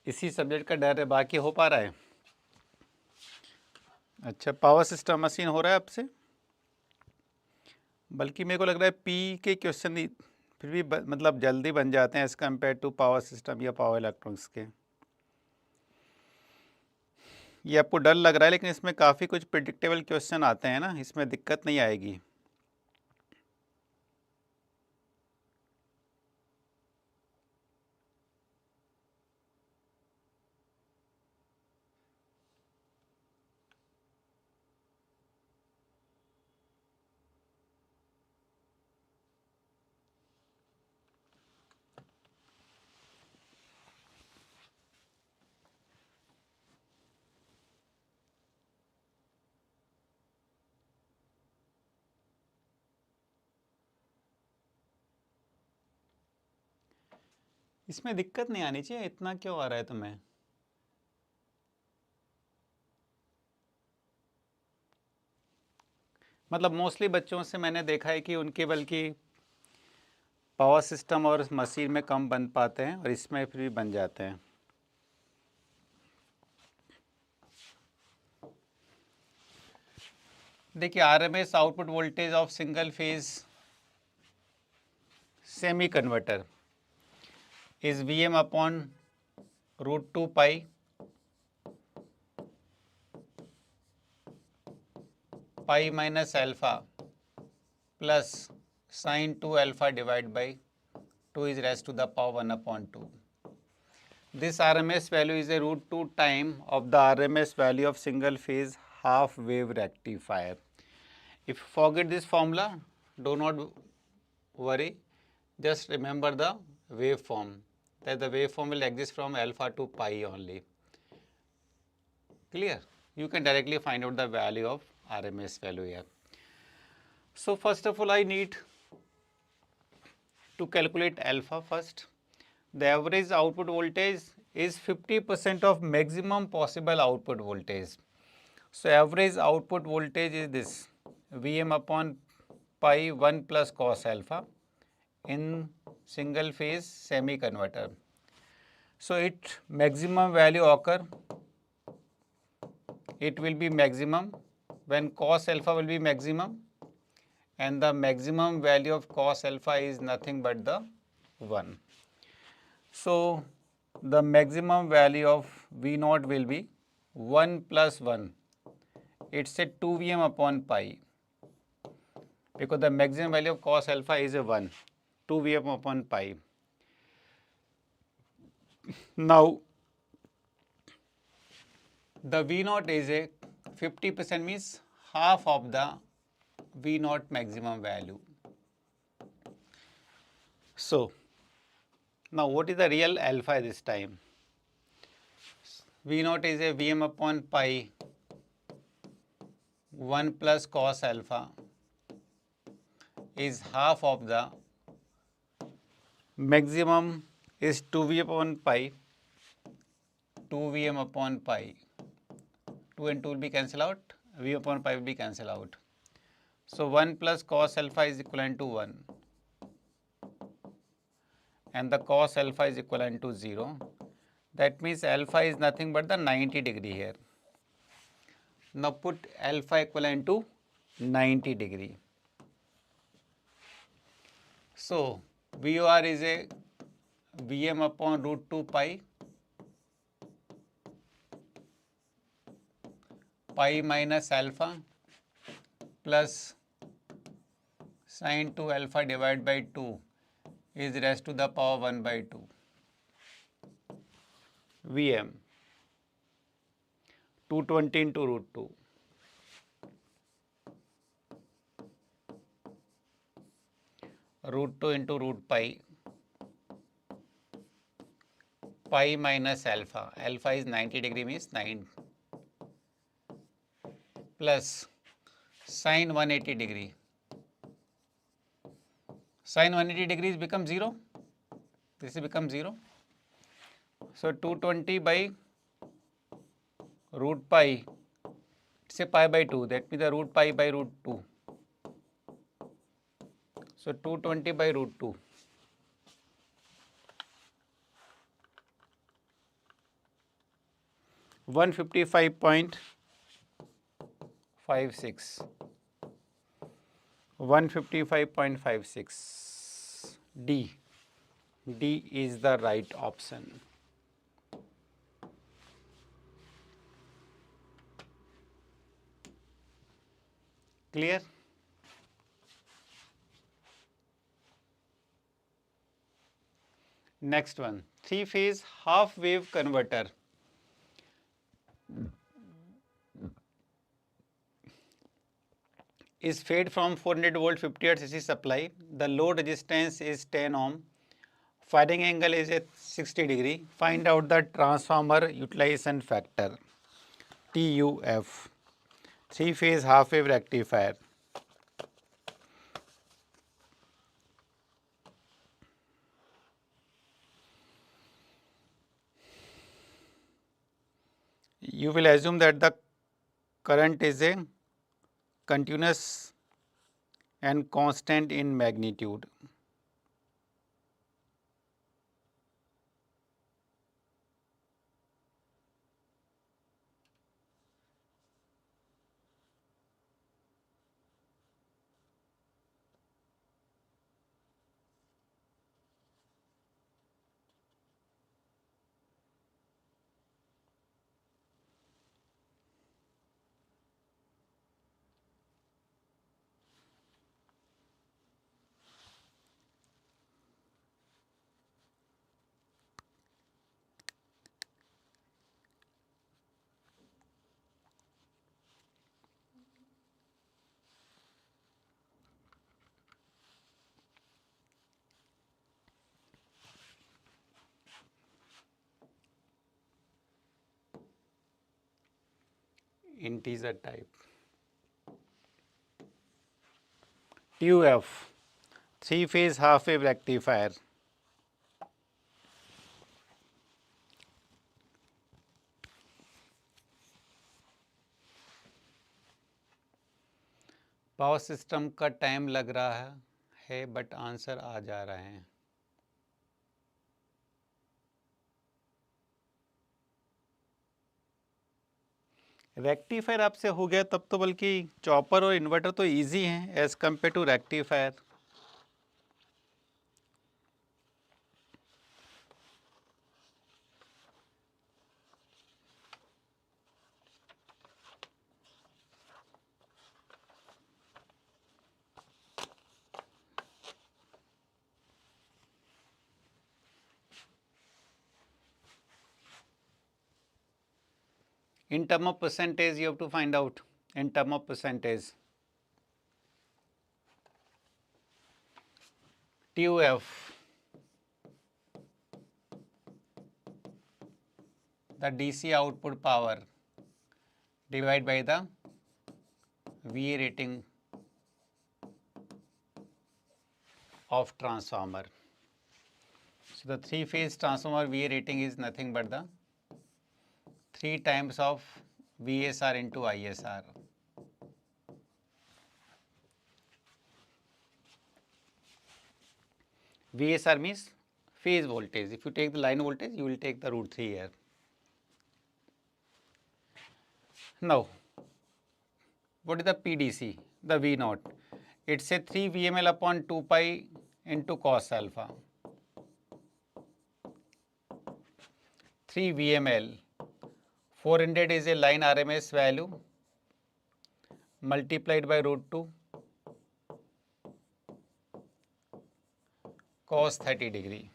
इसी subject का डर है, बाकी हो पा रहा है? अच्छा, पावर सिस्टम मशीन हो रहा है आपसे? बल्कि मेरे को लग रहा है पी के क्वेश्चन फिर भी मतलब जल्दी बन जाते हैं as compare to power system या पावर इलेक्ट्रॉनिक्स के। ये आपको डर लग रहा है, लेकिन इसमें काफ़ी कुछ प्रिडिक्टेबल क्वेश्चन आते हैं ना, इसमें दिक्कत नहीं आएगी। इसमें दिक्कत नहीं आनी चाहिए, इतना क्यों आ रहा है तुम्हें? मतलब मोस्टली बच्चों से मैंने देखा है कि उनके बल्कि पावर सिस्टम और मशीन में कम बन पाते हैं और इसमें फिर भी बन जाते हैं। देखिए, RMS output voltage of single phase semi converter is Vm upon root 2 pi pi minus alpha plus sine 2 alpha divided by 2 is raised to the power 1 upon 2. This RMS value is a root 2 time of the RMS value of single phase half wave rectifier. If you forget this formula, do not worry, just remember the waveform, that the waveform will exist from alpha to pi only. Clear? You can directly find out the value of RMS value here. So first of all, I need to calculate alpha first. The average output voltage is 50% of maximum possible output voltage. So average output voltage is this Vm upon pi 1 plus cos alpha in single phase semi converter. So its maximum value occur, it will be maximum when cos alpha will be maximum, and the maximum value of cos alpha is nothing but the 1. So the maximum value of V0 will be 1 plus 1. It's a 2 Vm upon pi, because the maximum value of cos alpha is a 1, 2 Vm upon pi. Now the V0 is a 50%, means half of the V0 maximum value. So now what is the real alpha this time? V0 is a Vm upon pi 1 plus cos alpha is half of the maximum is 2 Vm upon pi, 2 Vm upon pi. 2 and 2 will be cancelled out, V upon pi will be cancelled out. So 1 plus cos alpha is equivalent to 1 and the cos alpha is equivalent to 0. That means alpha is nothing but the 90 degree here. Now put alpha equivalent to 90 degree. So VOR is a Vm upon root 2 pi minus alpha plus sine 2 alpha divided by 2 is raised to the power 1 by 2. Vm 220 into root 2. Root 2 into root pi minus alpha. Alpha is 90 degree, means 9 plus sine 180 degree. Sine 180 degrees become 0. This will become 0. So 220 by root pi, it's a pi by 2. That means the root pi by root 2. So 220 by root 2. $155.56. 155.56. D. D is the right option. Clear? Next one, 3-phase half wave converter. Is fed from 400 volt 50 Hz AC supply. The load resistance is 10 ohm. Firing angle is at 60 degree. Find out the transformer utilization factor. TUF. 3-phase half wave rectifier. You will assume that the current is a continuous and constant in magnitude. integer type. TUF, 3-phase half-wave rectifier. Power system का time लग रहा है but answer आ जा रहे हैं. Rectifier आपसे हो गया तब तो बल्कि चॉपर और इन्वर्टर तो इजी हैं as compare to rectifier. In term of percentage, you have to find out in term of percentage. TUF, the DC output power divided by the VA rating of transformer. So the 3-phase transformer VA rating is nothing but the 3 times of VSR into ISR. VSR means phase voltage. If you take the line voltage, you will take the root 3 here. Now, what is the PDC? The V naught. It's a 3 VML upon 2 pi into cos alpha. 3 VML. 400 is a line RMS value multiplied by root 2 cos 30 degree.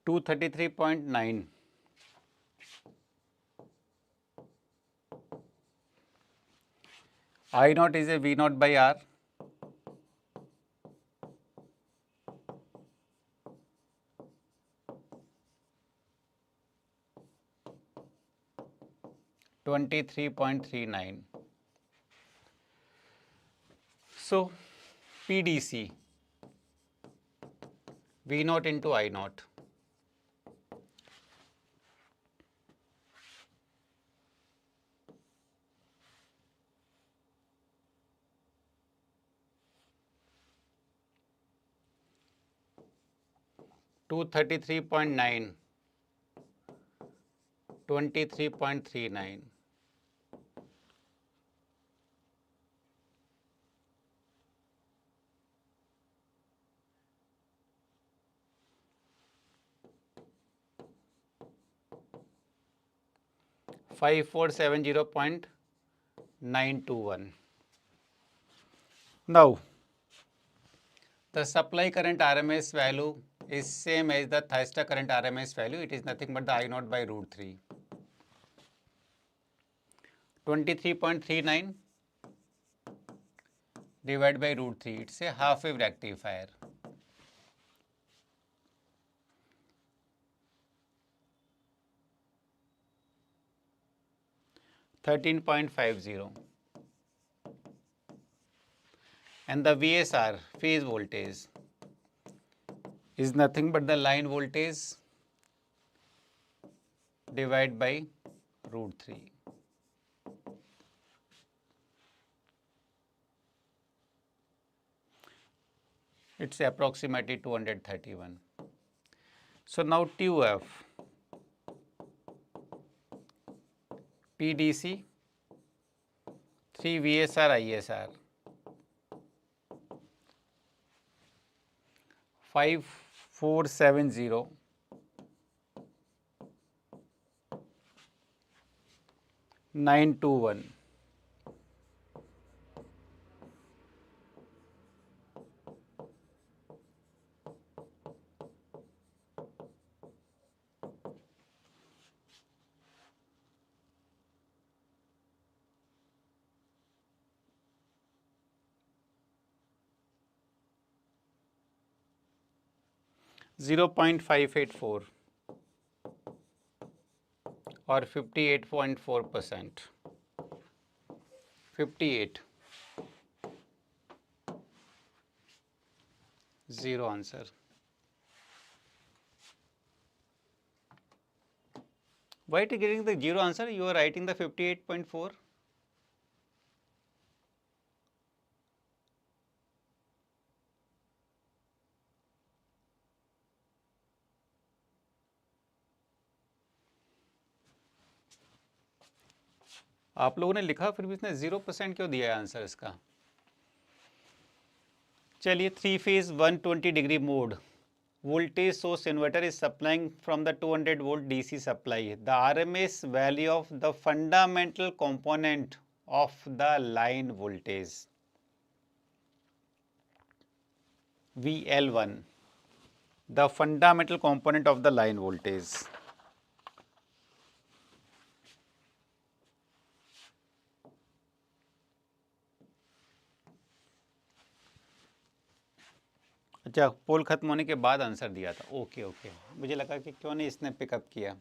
$233.9. I naught is a V naught by R. $23.39. So PDC V naught into I naught. $233.9, 23.39. $5470.921. Now, the supply current RMS value is same as the thyristor current RMS value. It is nothing but the I naught by root 3. 23.39 divided by root 3. It's a half wave rectifier. $13.50. And the VSR, phase voltage, is nothing but the line voltage divided by root 3. It's approximately 231. So now TUF, PDC, 3 VSR ISR, 5470 921. 0.584 or 58.4%. 58. Zero answer. Why are you getting the zero answer? You are writing the 58.4. आप लोगों ने लिखा फिर भी इसने 0% क्यों दिया है आंसर इसका? चलिए, 3 phase 120 degree mode. Voltage source inverter is supplying from the 200 volt DC supply. The RMS value of the fundamental component of the line voltage VL1, the fundamental component of the line voltage. अच्छा, पोल खत्म होने के बाद answer दिया था. Okay okay, मुझे लगा कि क्यों नहीं इसने पिकअप किया.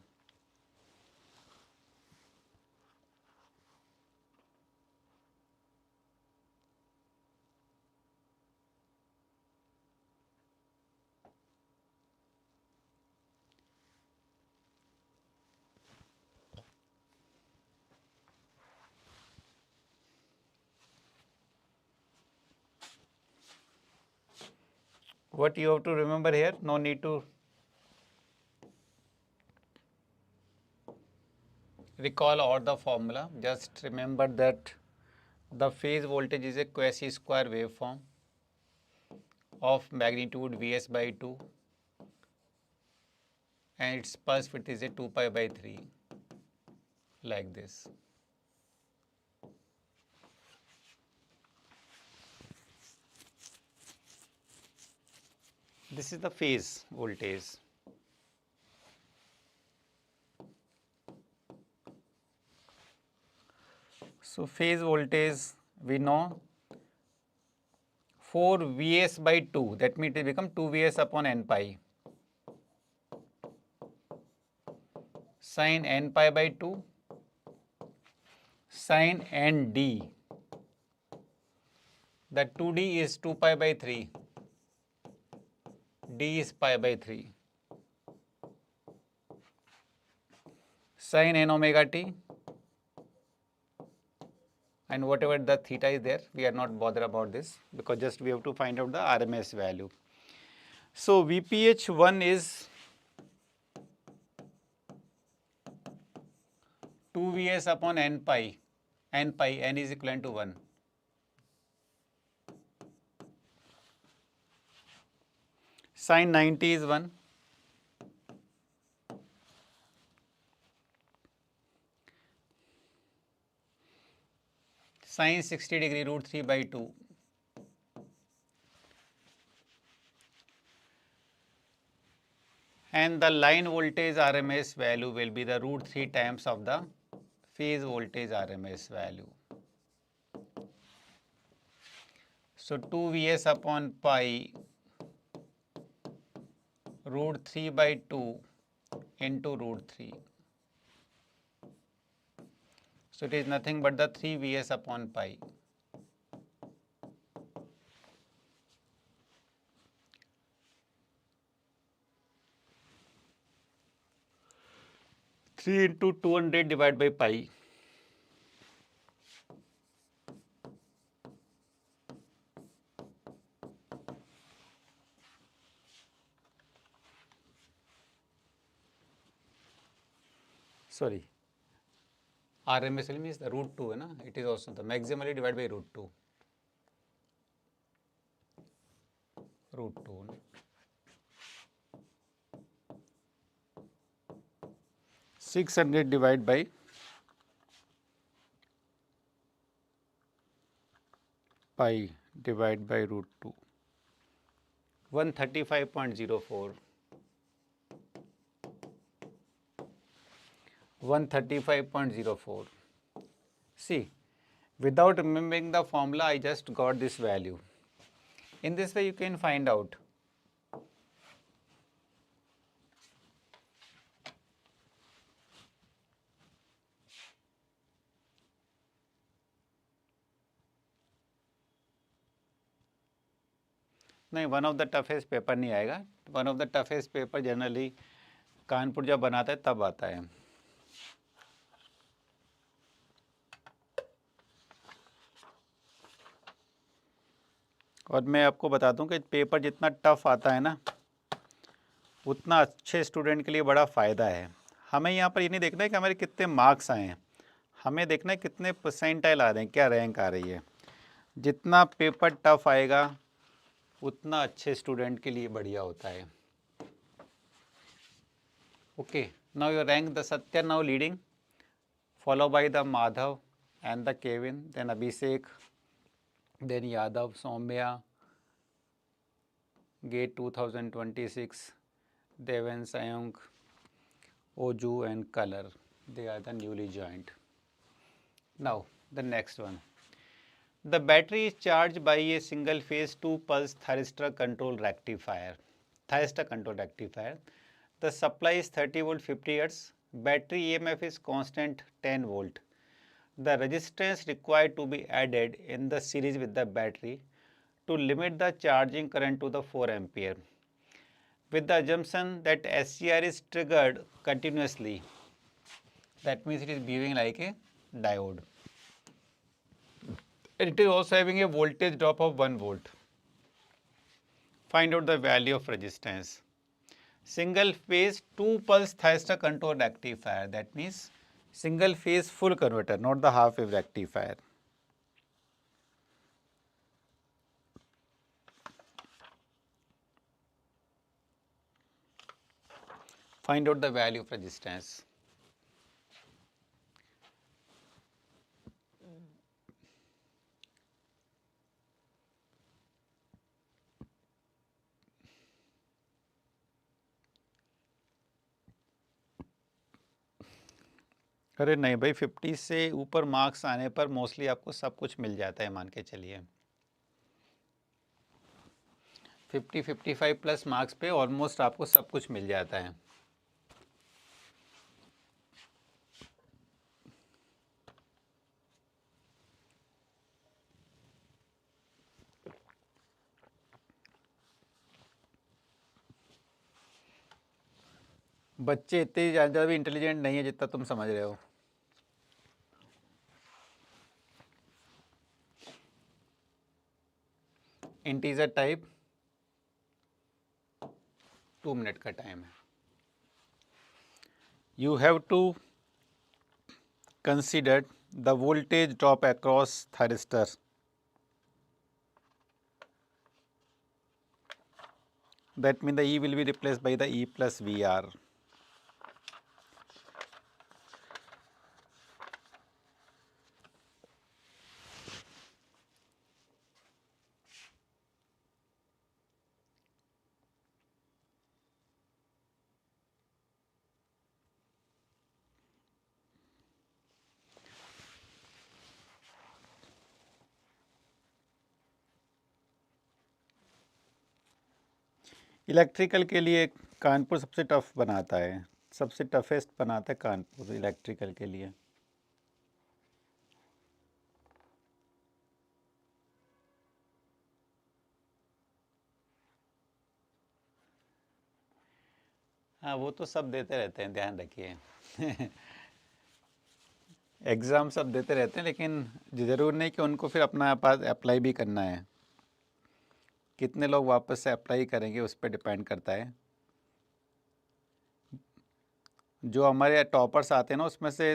What you have to remember here, no need to recall all the formula, just remember that the phase voltage is a quasi-square waveform of magnitude Vs by 2 and its pulse width is a 2 pi by 3, like this. This is the phase voltage. So phase voltage we know 4 Vs by 2, that means it will become 2 Vs upon n pi sin n pi by 2 sin n d. The 2d is 2 pi by 3, d is pi by 3 sin n omega t, and whatever the theta is there, we are not bothered about this because just we have to find out the RMS value. So VPH1 is 2 Vs upon n pi, n is equivalent to 1. Sin 90 is 1. Sin 60 degree root 3 by 2. And the line voltage RMS value will be the root 3 times of the phase voltage RMS value. So 2 Vs upon pi root 3 by 2 into root 3. So it is nothing but the 3 Vs upon pi. Three into 200 divided by pi. Sorry, RMS value means the root 2 है ना, it is also the maximally divided by root 2. Root 2. 600 divided by pi divided by root 2. 135.04. 135.04. See, without remembering the formula, I just got this value. In this way, you can find out नहीं, one of the toughest paper नहीं आएगा। One of the toughest paper generally Kanpur जब बनाता है तब आता है। और मैं आपको बता दूं कि पेपर जितना टफ आता है ना, उतना अच्छे स्टूडेंट के लिए बड़ा फ़ायदा है। हमें यहाँ पर ये नहीं देखना है कि हमारे कितने मार्क्स आए हैं, हमें देखना है कितने परसेंटाइल आ रहे हैं, क्या रैंक आ रही है। जितना पेपर टफ आएगा उतना अच्छे स्टूडेंट के लिए बढ़िया होता है। Okay, now your rank the Satya now leading, follow by the Madhav and the Kevin, then Abhishek, then Yadav, Saumya, GATE 2026, Deven, Sayank, Oju and Color, they are the newly joined. Now the next one, the battery is charged by a single phase 2 pulse thyristor control rectifier. The supply is 30 volt 50 Hz. Battery EMF is constant 10 volt. The resistance required to be added in the series with the battery to limit the charging current to the 4 ampere. With the assumption that SCR is triggered continuously, that means it is behaving like a diode. And it is also having a voltage drop of 1 volt. Find out the value of resistance. Single phase 2 pulse thyristor control rectifier, that means single phase full converter, not the half wave rectifier. Find out the value of resistance. अरे नहीं भाई, 50 से ऊपर marks आने पर mostly आपको सब कुछ मिल जाता है, मान के चलिए 50-55 प्लस मार्क्स पे ऑलमोस्ट आपको सब कुछ मिल जाता है। बच्चे इतने ज़्यादा भी इंटेलिजेंट नहीं है जितना तुम समझ रहे हो। इंटीजर टाइप 2 मिनट का टाइम है। You have to consider the voltage drop across thyristor. That means the E will be replaced by the E plus VR. Electrical के लिए कानपुर सबसे टफ बनाता है, सबसे टफेस्ट बनाता है कानपुर इलेक्ट्रिकल के लिए। हाँ, वो तो सब देते रहते हैं, ध्यान रखिए एग्ज़ाम सब देते रहते हैं, लेकिन ज़रूर नहीं कि उनको फिर अपना पास अप्लाई भी करना है। कितने लोग वापस से अप्लाई करेंगे उस पर डिपेंड करता है। जो हमारे टॉपर्स आते हैं ना, उसमें से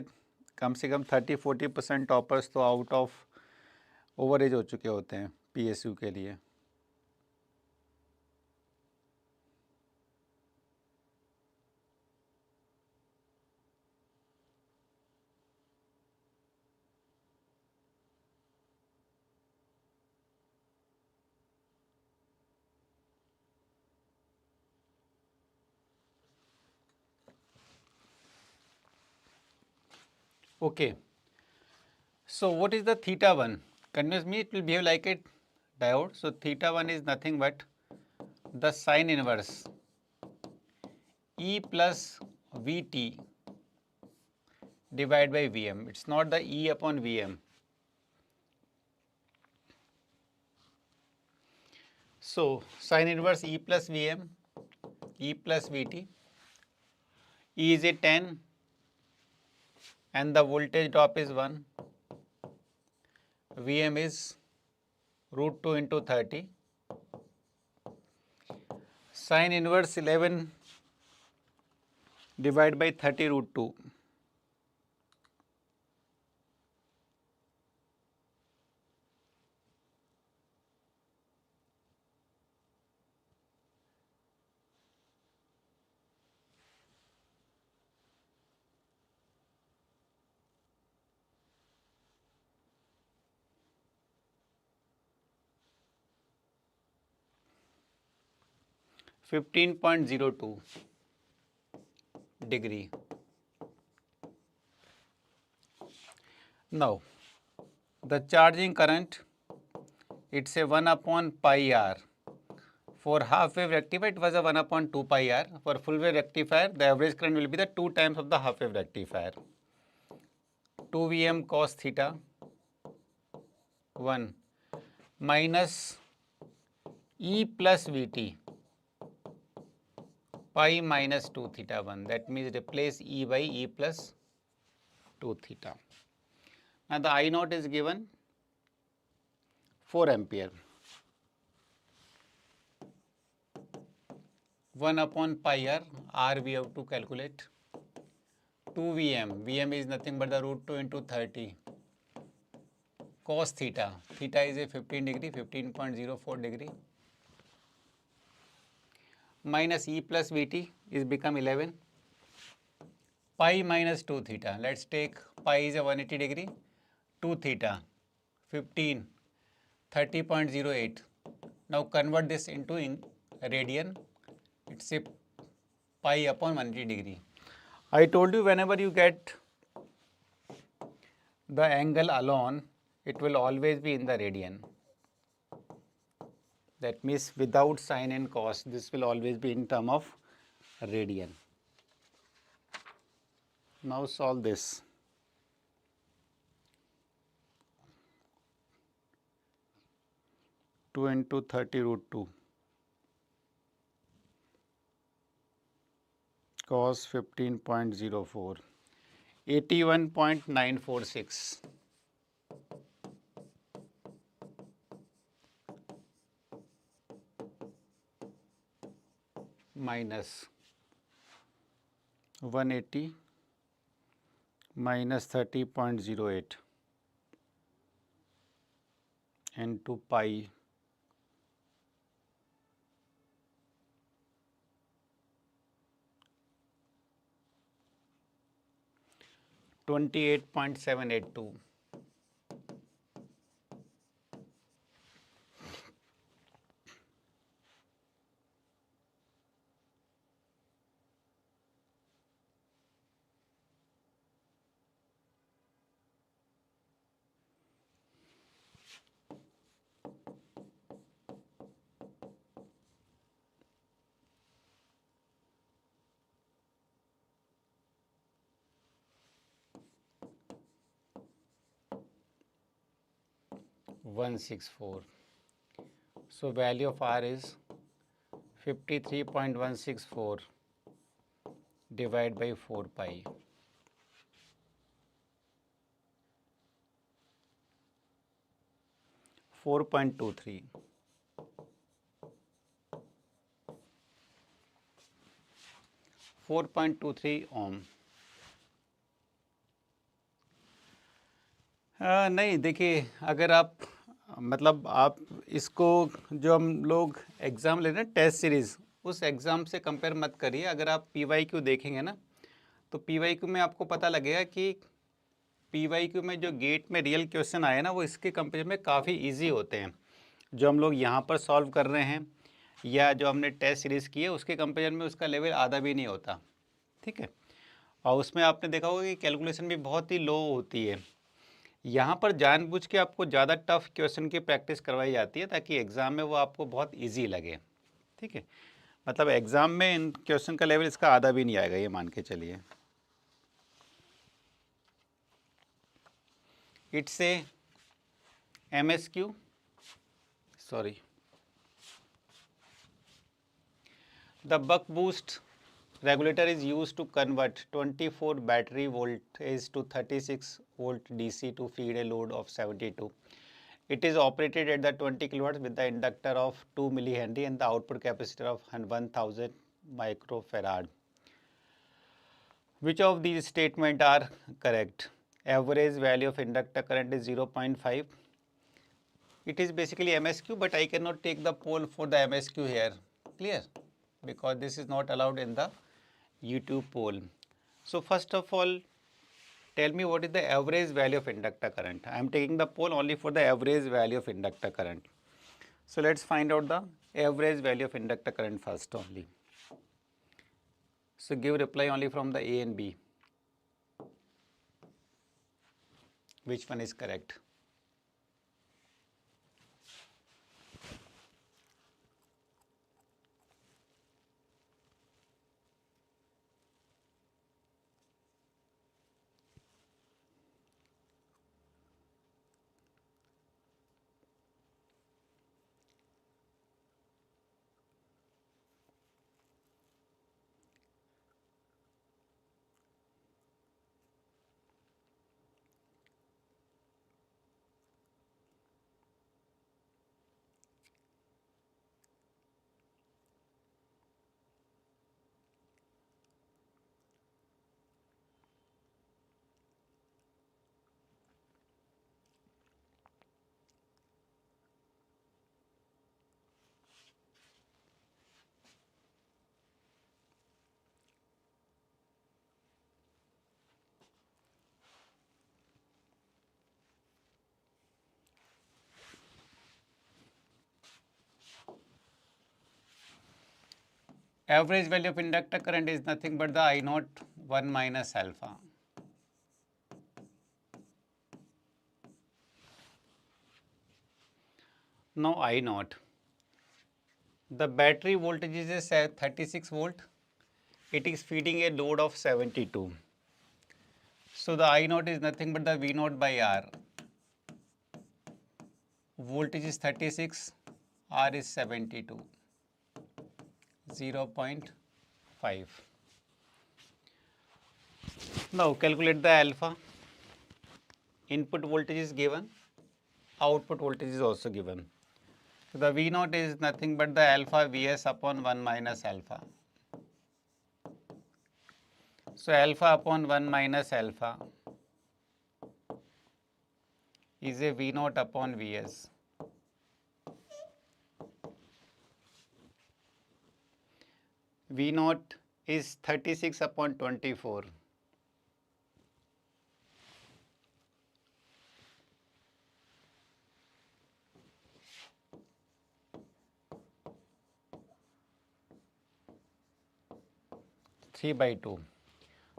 कम 30-40% टॉपर्स तो आउट ऑफ ओवर एज हो चुके होते हैं PSU के लिए। Okay, so what is the theta 1? Convince me, it will behave like a diode. So theta 1 is nothing but the sine inverse E plus Vt divided by Vm. It's not the E upon Vm. So sin inverse E plus Vm, E plus Vt. E is a 10 and the voltage drop is 1. Vm is root 2 into 30. Sin inverse 11 divided by 30 root 2. (15.02 degree). Now, the charging current, it's a 1 upon pi r. For half wave rectifier, it was a 1 upon 2 pi r. For full wave rectifier, the average current will be the 2 times of the half wave rectifier. 2 Vm cos theta 1 minus E plus Vt pi minus 2 theta 1. That means replace E by E plus 2 theta. Now the I naught is given 4 ampere. 1 upon pi r, r we have to calculate. 2 Vm, Vm is nothing but the root 2 into 30 cos theta. Theta is a 15 degree, 15.04 degree. Minus E plus Vt is become 11. Pi minus 2 theta. Let's take pi is a 180 degree. 2 theta, 15, 30.08. Now convert this into radian. It's a pi upon 180 degree. I told you whenever you get the angle alone, it will always be in the radian. That means without sin and cos, this will always be in term of radian. Now solve this. Two into 30 root 2 cos 15.04, 81.946 minus 180 minus 30.08 into pi 28.782. .164. So value of R is 53.164 divided by 4 pi. 4.23. 4.23 ओम। नहीं देखिए, अगर आप मतलब आप इसको जो हम लोग एग्ज़ाम ले रहे हैं टेस्ट सीरीज़, उस एग्ज़ाम से कंपेयर मत करिए। अगर आप PYQ देखेंगे ना, तो PYQ में आपको पता लगेगा कि PYQ में जो गेट में रियल क्वेश्चन आए ना, वो इसके कंपेयर में काफ़ी इजी होते हैं। जो हम लोग यहाँ पर सॉल्व कर रहे हैं या जो हमने टेस्ट सीरीज़ की है, उसके कंपेयर में उसका लेवल आधा भी नहीं होता। ठीक है, और उसमें आपने देखा होगा कि कैलकुलेशन भी बहुत ही लो होती है। यहाँ पर जानबूझ के आपको ज़्यादा टफ क्वेश्चन की प्रैक्टिस करवाई जाती है ताकि एग्ज़ाम में वो आपको बहुत इजी लगे। ठीक है, मतलब एग्ज़ाम में इन क्वेश्चन का लेवल इसका आधा भी नहीं आएगा, ये मान के चलिए। It's a MSQ, sorry The buck boost regulator is used to convert 24 battery voltage to 36 volt DC to feed a load of 72. It is operated at the 20 kilowatts with the inductor of 2 millihenry and the output capacitor of 1000 microfarad. Which of these statements are correct? Average value of inductor current is 0.5. It is basically MSQ, but I cannot take the pole for the MSQ here. Clear? Because this is not allowed in the YouTube poll. So first of all, tell me what is the average value of inductor current. I am taking the poll only for the average value of inductor current. So let's find out the average value of inductor current first only. So give reply only from the A and B. Which one is correct? Average value of inductor current is nothing but the I naught 1 minus alpha. Now I naught. The battery voltage is a 36 volt. It is feeding a load of 72. So the I naught is nothing but the V naught by R. Voltage is 36, R is 72. 0.5. Now calculate the alpha. Input voltage is given, output voltage is also given. So the V naught is nothing but the alpha Vs upon 1 minus alpha. So alpha upon 1 minus alpha is a V naught upon Vs. V naught is 36 upon 24. Three by 2.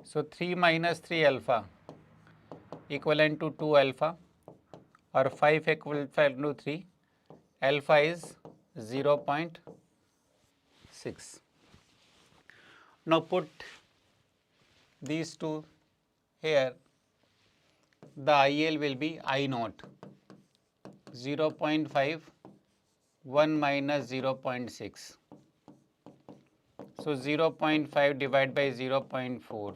So 3 minus 3 alpha equivalent to 2 alpha or 5 equivalent to 3. Alpha is 0.6. Now put these two here. The IL will be I naught 0.5 1 minus 0.6. So 0.5 divided by 0.4,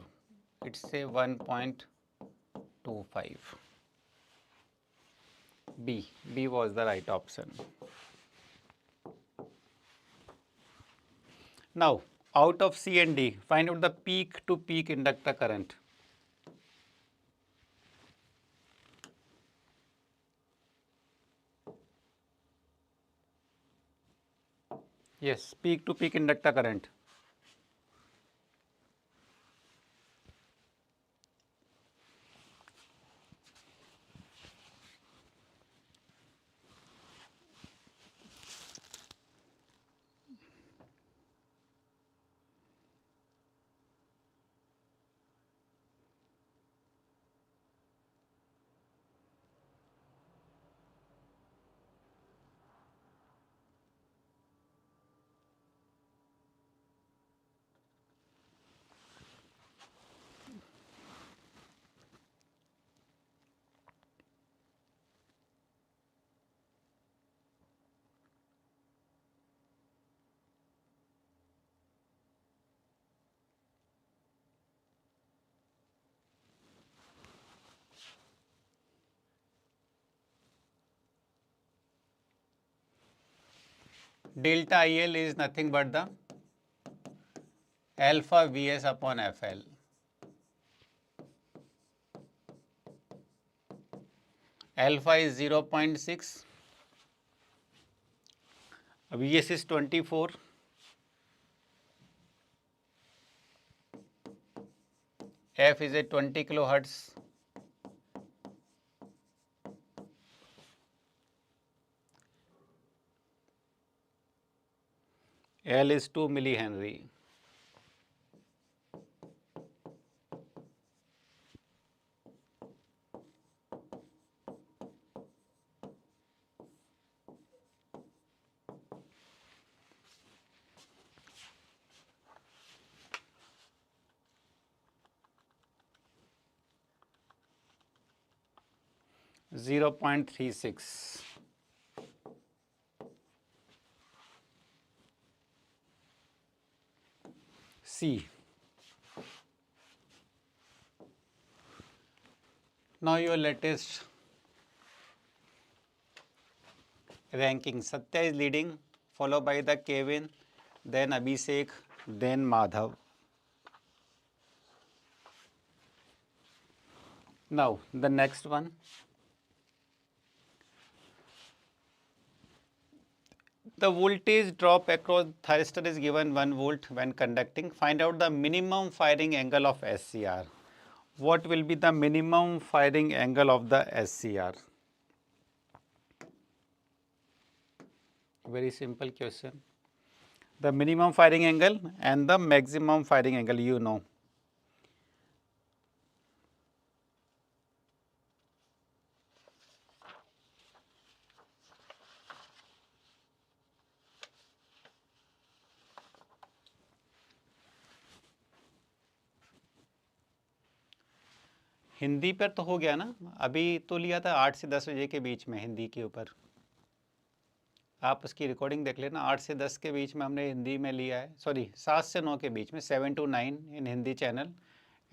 it's a 1.25. B was the right option. Now out of C and D, find out the peak to peak inductor current. Yes, peak to peak inductor current. Delta IL is nothing but the alpha Vs upon FL. Alpha is 0.6, Vs is 24, F is a 20 kilohertz, L is 2 millihenry. Zero 0.36. C. Now your latest ranking. Satya is leading, followed by the Kevin, then Abhishek, then Madhav. Now the next one. The voltage drop across thyristor is given 1 volt when conducting. Find out the minimum firing angle of SCR. What will be the minimum firing angle of the SCR? Very simple question. The minimum firing angle and the maximum firing angle, you know. Hindi पर तो हो गया ना, अभी तो लिया था 8 से 10 बजे के बीच में हिंदी के ऊपर. आप उसकी रिकॉर्डिंग देख लेना. 8 से 10 के बीच में हमने हिंदी में लिया है, सॉरी 7 से 9 के बीच में, 7 to 9 in Hindi channel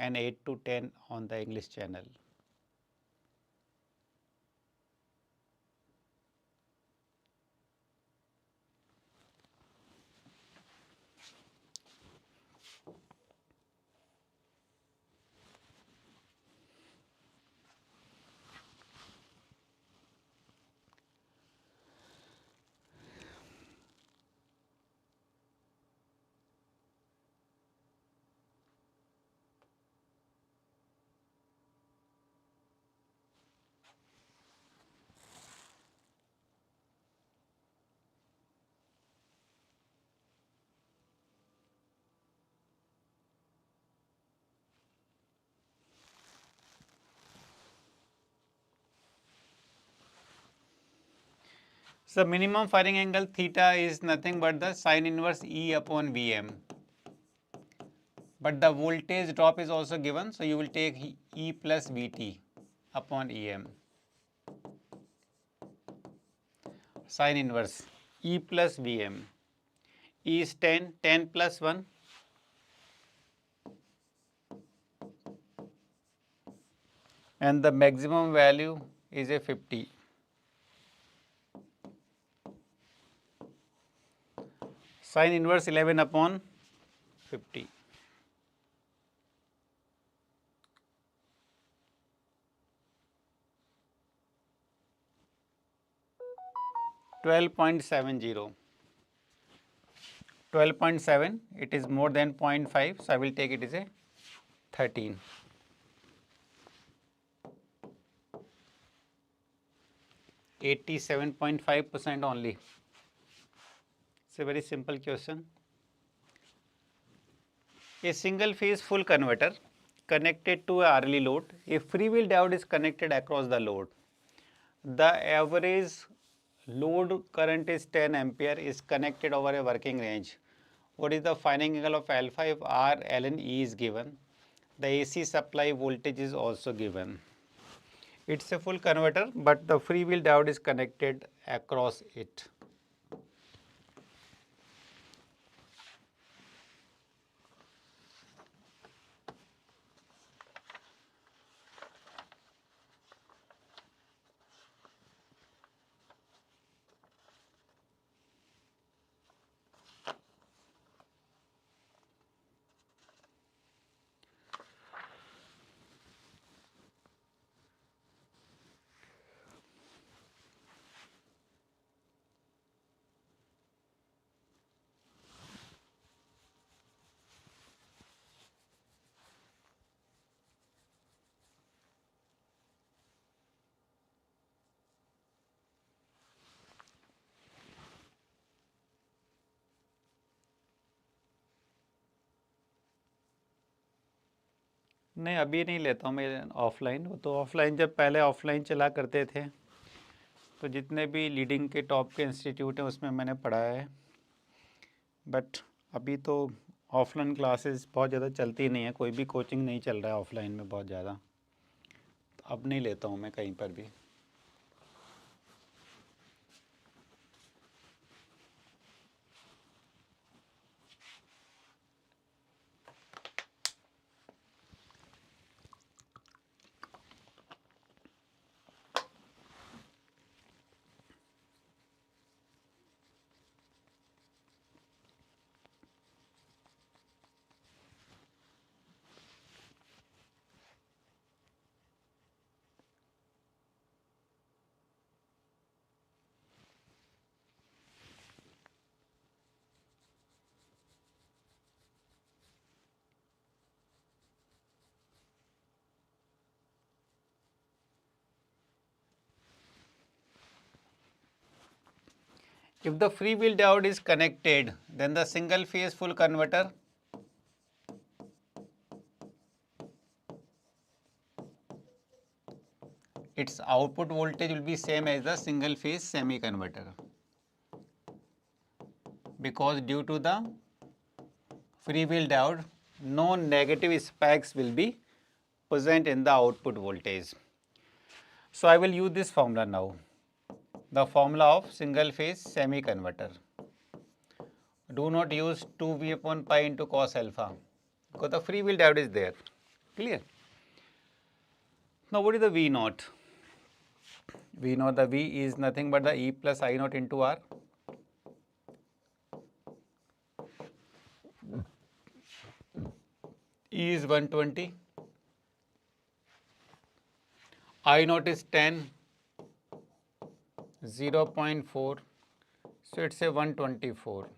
and 8 to 10 on the English channel. So minimum firing angle theta is nothing but the sine inverse E upon Vm. But the voltage drop is also given, so you will take E plus Vt upon Em. Sine inverse E plus Vm. E is 10, 10 plus 1. And the maximum value is a 50. Sine inverse 11 upon 50. $12.70. 12.7, it is more than 0.5, so I will take it as a 13. 87.5% only. It's a very simple question. A single phase full converter connected to a RLE load. A freewheel diode is connected across the load. The average load current is 10 ampere, is connected over a working range. What is the firing angle of alpha if R, Ln, E is given? The AC supply voltage is also given. It's a full converter, but the freewheel diode is connected across it. नहीं, अभी नहीं लेता हूँ मैं offline. वो तो offline जब पहले ऑफलाइन चला करते थे तो जितने भी लीडिंग के टॉप के इंस्टीट्यूट हैं उसमें मैंने पढ़ा है, बट अभी तो ऑफलाइन क्लासेस बहुत ज़्यादा चलती नहीं है, कोई भी कोचिंग नहीं चल रहा है ऑफलाइन में बहुत ज़्यादा, तो अब नहीं लेता हूँ मैं कहीं पर भी। If the free wheel diode is connected, then the single phase full converter its output voltage will be same as the single phase semi converter, because due to the free wheel diode no negative spikes will be present in the output voltage. So I will use this formula now, the formula of single phase semi converter. Do not use 2V upon pi into cos alpha, because the free wheel diode is there. Clear? Now what is the V naught? We know the V is nothing but the E plus I naught into R. E is 120, I naught is 10, 0.4, so it's a 124.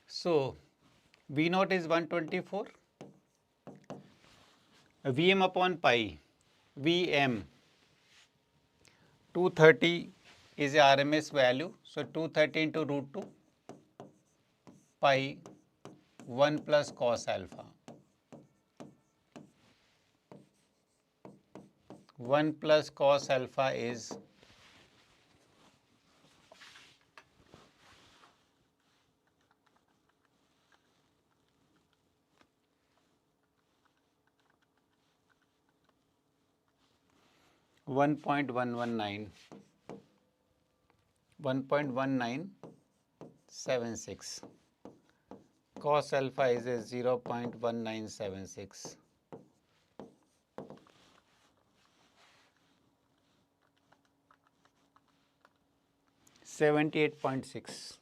So V naught is 124, Vm upon pi, Vm 230 is a RMS value, so 230 into root 2 pi 1 plus cos alpha. 1 plus cos alpha is 1.1976. Cos alpha is a 0.1976. $78.6.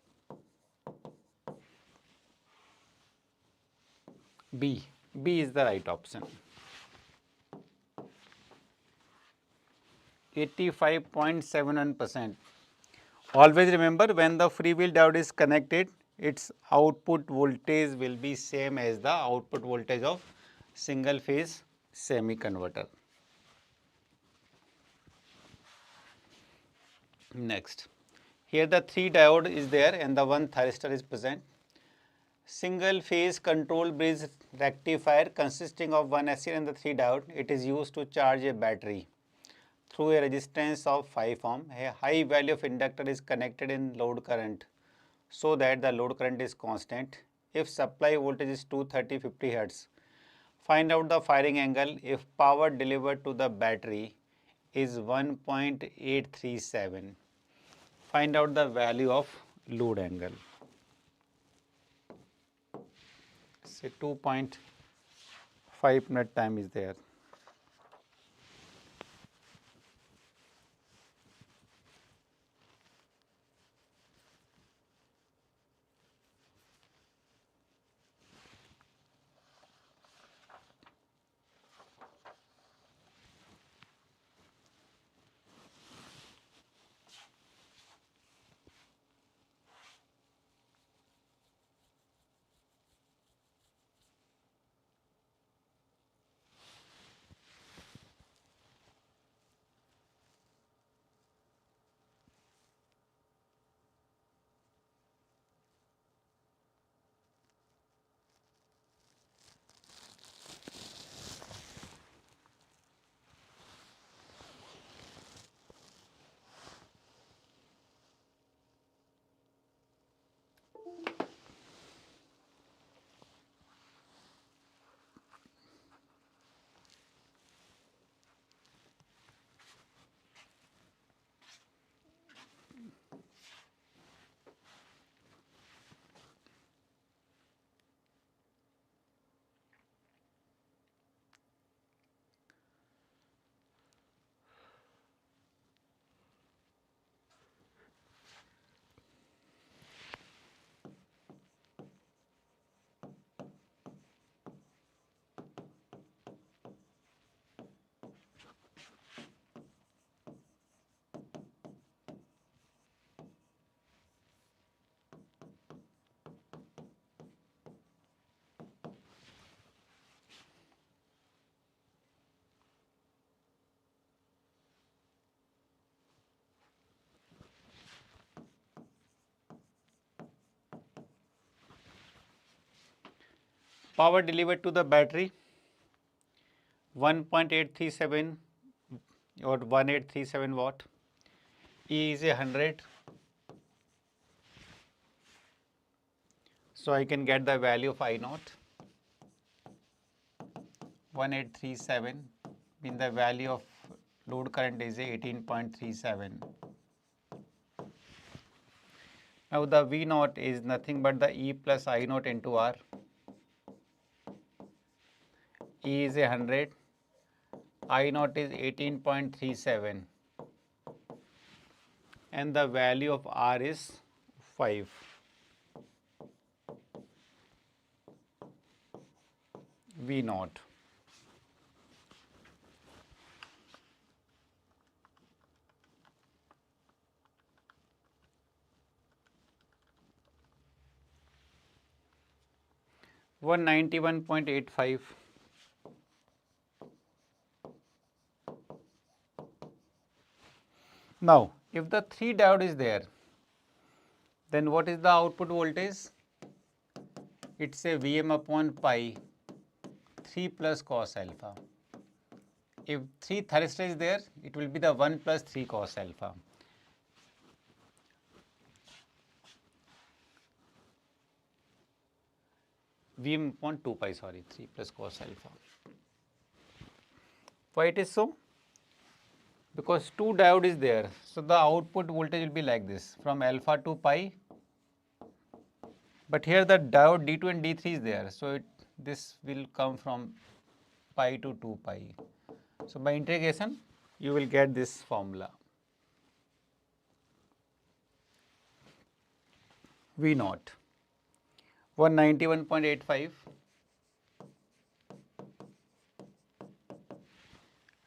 B is the right option. 85.71%. Always remember, when the free wheel diode is connected, its output voltage will be same as the output voltage of single phase semi converter. Next, here the 3 diode is there and the 1 thyristor is present. Single phase control bridge rectifier consisting of 1 acid and the 3 diode. It is used to charge a battery through a resistance of 5 ohm. A high value of inductor is connected in load current so that the load current is constant. If supply voltage is 230-50 Hz, find out the firing angle if power delivered to the battery is 1.837. Find out the value of load angle. Say 2.5 minute time is there. Power delivered to the battery 1.837 or 1837 watt. E is 100. So I can get the value of I naught. 1837 means the value of load current is 18.37. Now the V naught is nothing but the E plus I naught into R. E is 100. I naught is 18.37 and the value of R is 5. V naught. One 91.85. Now, if the 3 diode is there, then what is the output voltage? It's a Vm upon pi 3 plus cos alpha. If 3 thyristor is there, it will be the 1 plus 3 cos alpha. Vm upon 2 pi, 3 plus cos alpha. Why it is so? Because 2 diode is there, so the output voltage will be like this from alpha to pi. But here the diode D2 and D3 is there, so this will come from pi to 2 pi. So by integration, you will get this formula. V naught 191.85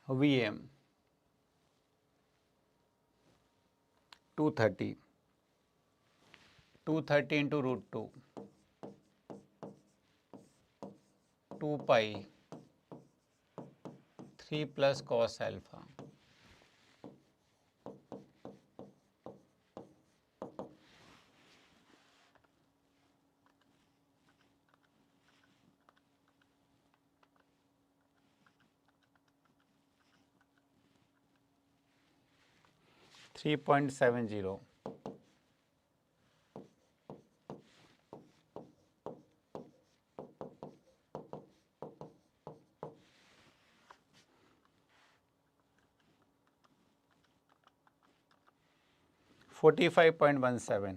Vm 230 into root 2 2 pi 3 plus cos alpha. $3.70. $45.17.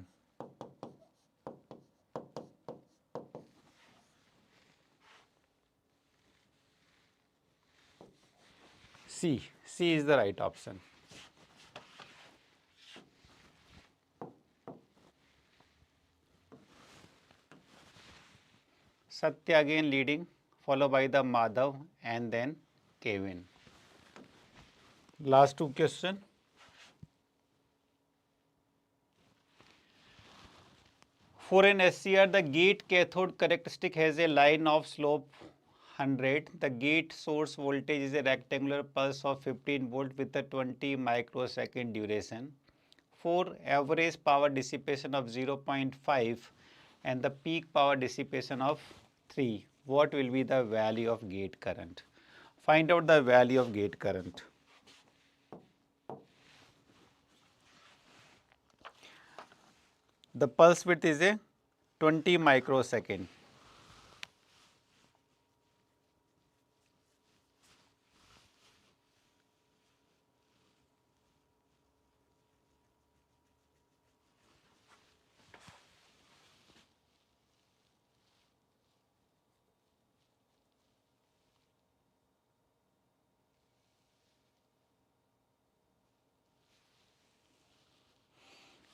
C is the right option. Satya again leading, followed by the Madhav and then Kevin. Last 2 questions. For an SCR, the gate cathode characteristic has a line of slope 100. The gate source voltage is a rectangular pulse of 15 volt with a 20 microsecond duration. For average power dissipation of 0.5 and the peak power dissipation of 3, what will be the value of gate current? Find out the value of gate current. The pulse width is a 20 microsecond.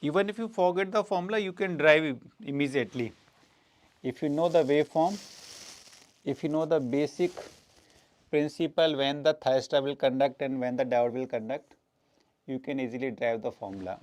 Even if you forget the formula, you can drive immediately. If you know the waveform, if you know the basic principle when the thyristor will conduct and when the diode will conduct, you can easily drive the formula.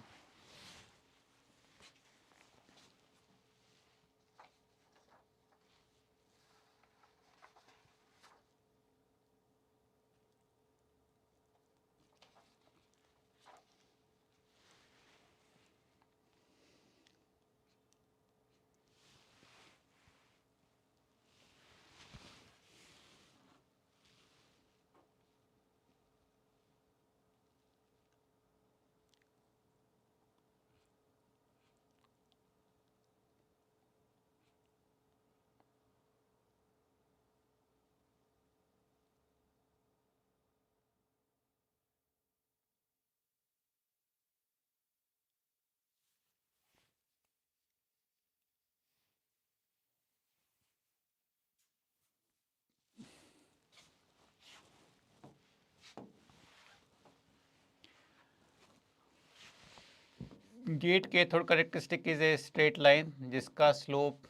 Gate cathode characteristic is a straight line जिसका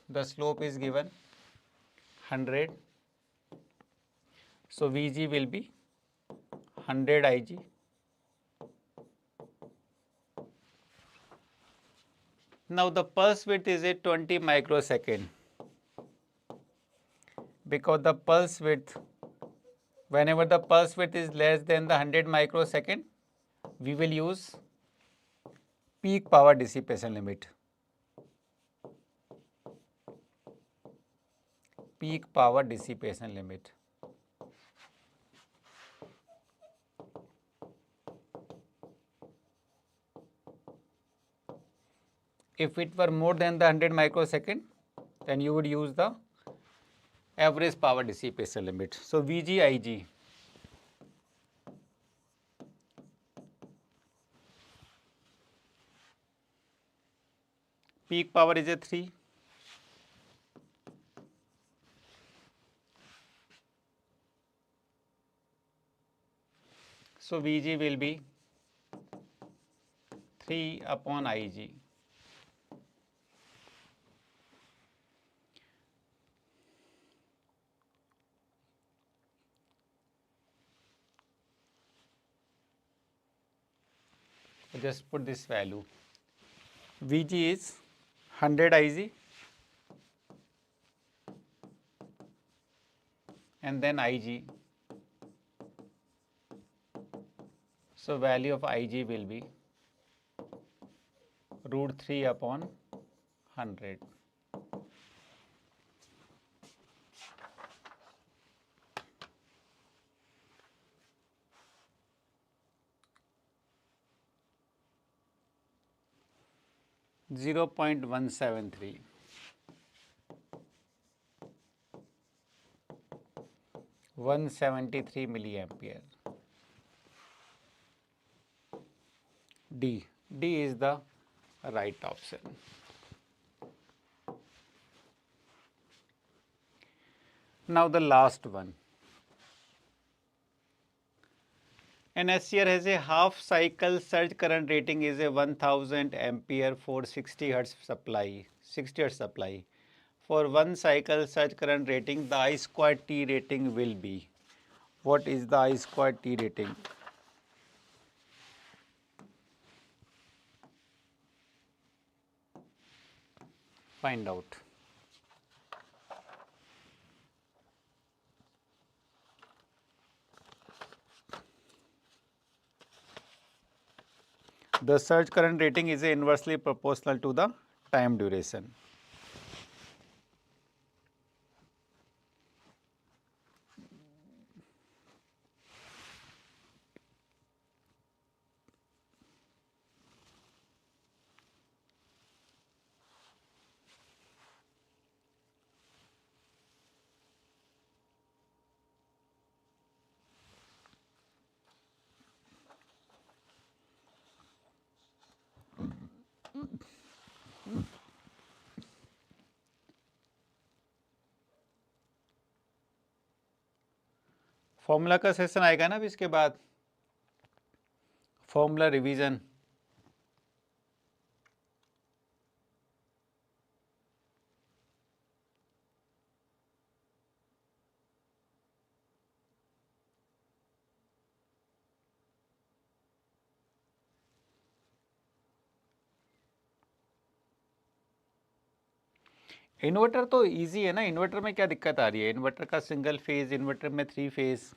the slope is given 100. So Vg will be 100 Ig. Now the pulse width is a 20 microsecond, because the pulse width, whenever the pulse width is less than the 100 microsecond, we will use peak power dissipation limit. Peak power dissipation limit. If it were more than the 100 microsecond, then you would use the average power dissipation limit. So Vg Ig. Peak power is a 3. So Vg will be 3 upon Ig. Just put this value. Vg is 100 Ig and then Ig. So value of Ig will be √3 upon 100. (0.173). 173 milliampere. D is the right option. Now the last one. An SCR has a half cycle surge current rating is a 1000 ampere for 60 Hz supply. 60 Hz supply. For 1 cycle surge current rating, the I²T rating will be. What is the I²T rating? Find out. The surge current rating is inversely proportional to the time duration. Formula का session आएगा ना अभी इसके बाद, formula revision. Inverter तो easy है ना. Inverter में क्या दिक्कत आ रही है? इन्वर्टर का सिंगल फेज, इन्वर्टर में 3 फेज.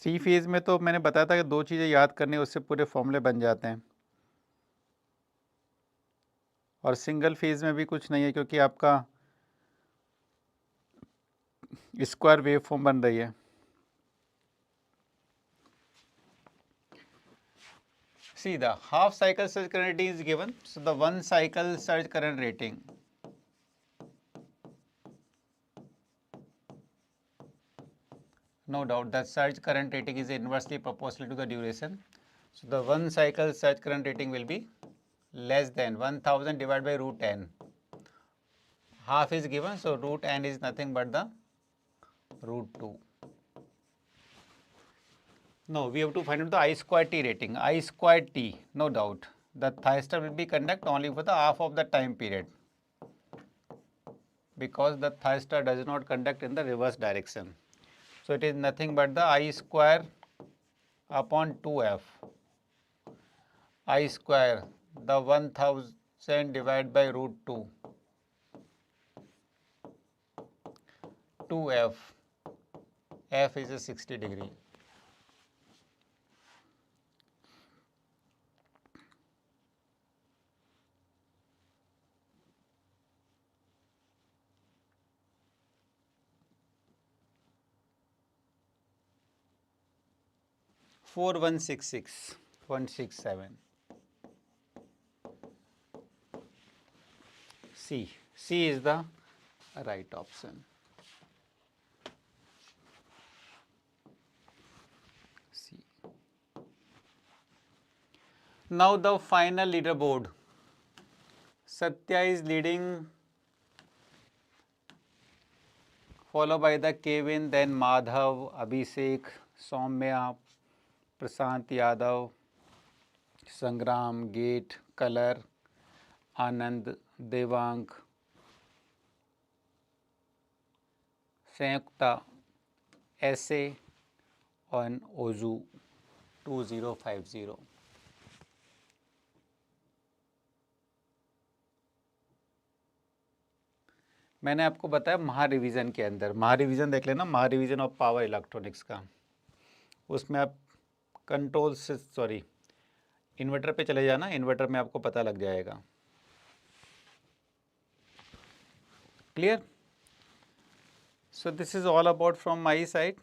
3 फेज में तो मैंने बताया था कि 2 चीज़ें याद करनी, उससे पूरे फॉर्मूले बन जाते हैं. और सिंगल फेज में भी कुछ नहीं है, क्योंकि आपका स्क्वायर वेव फॉर्म बन रही है. See, the half cycle surge current rating is given. So the 1 cycle surge current rating. No doubt the surge current rating is inversely proportional to the duration. So the 1 cycle surge current rating will be less than 1000 divided by √n. Half is given, so √n is nothing but the √2. No, we have to find out the I²T rating. I²T, no doubt. the thyristor will be conduct only for the half of the time period, because the thyristor does not conduct in the reverse direction. So it is nothing but the I square upon 2F. I square, the 1000 divided by root 2. 2F. F is a 60 degree. Four 166, 167. C. C is the right option. C. Now the final leaderboard. Satya is leading, followed by the Kevin, then Madhav, Abhishek, Soumya, Prashant Yadav, Sangram, Gate, Color, Anand, Devang, Sanyukta, SA, and Ozu 2050. मैंने आपको बताया महा revision के अंदर, महा revision देख लेना, महा रिवीजन ऑफ पावर इलेक्ट्रॉनिक्स का, उसमें आप कंट्रोल से इन्वर्टर पे चले जाना, इन्वर्टर में आपको पता लग जाएगा. Clear? So this is all about from my side.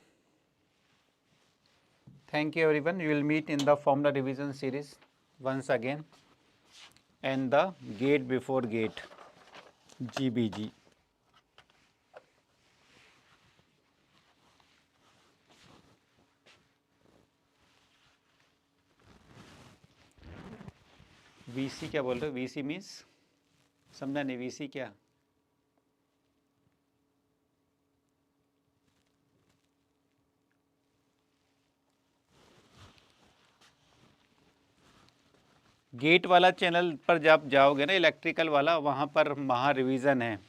Thank you everyone. We will meet in the formula revision series once again, and the gate before gate, GBG. VC क्या बोल रहे हो? VC मीन्स समझा नहीं, VC क्या? Gate वाला channel पर जब जाओगे ना, इलेक्ट्रिकल वाला, वहाँ पर महा रिवीजन है,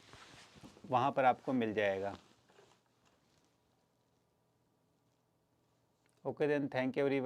वहाँ पर आपको मिल जाएगा. Okay then, thank you everyone.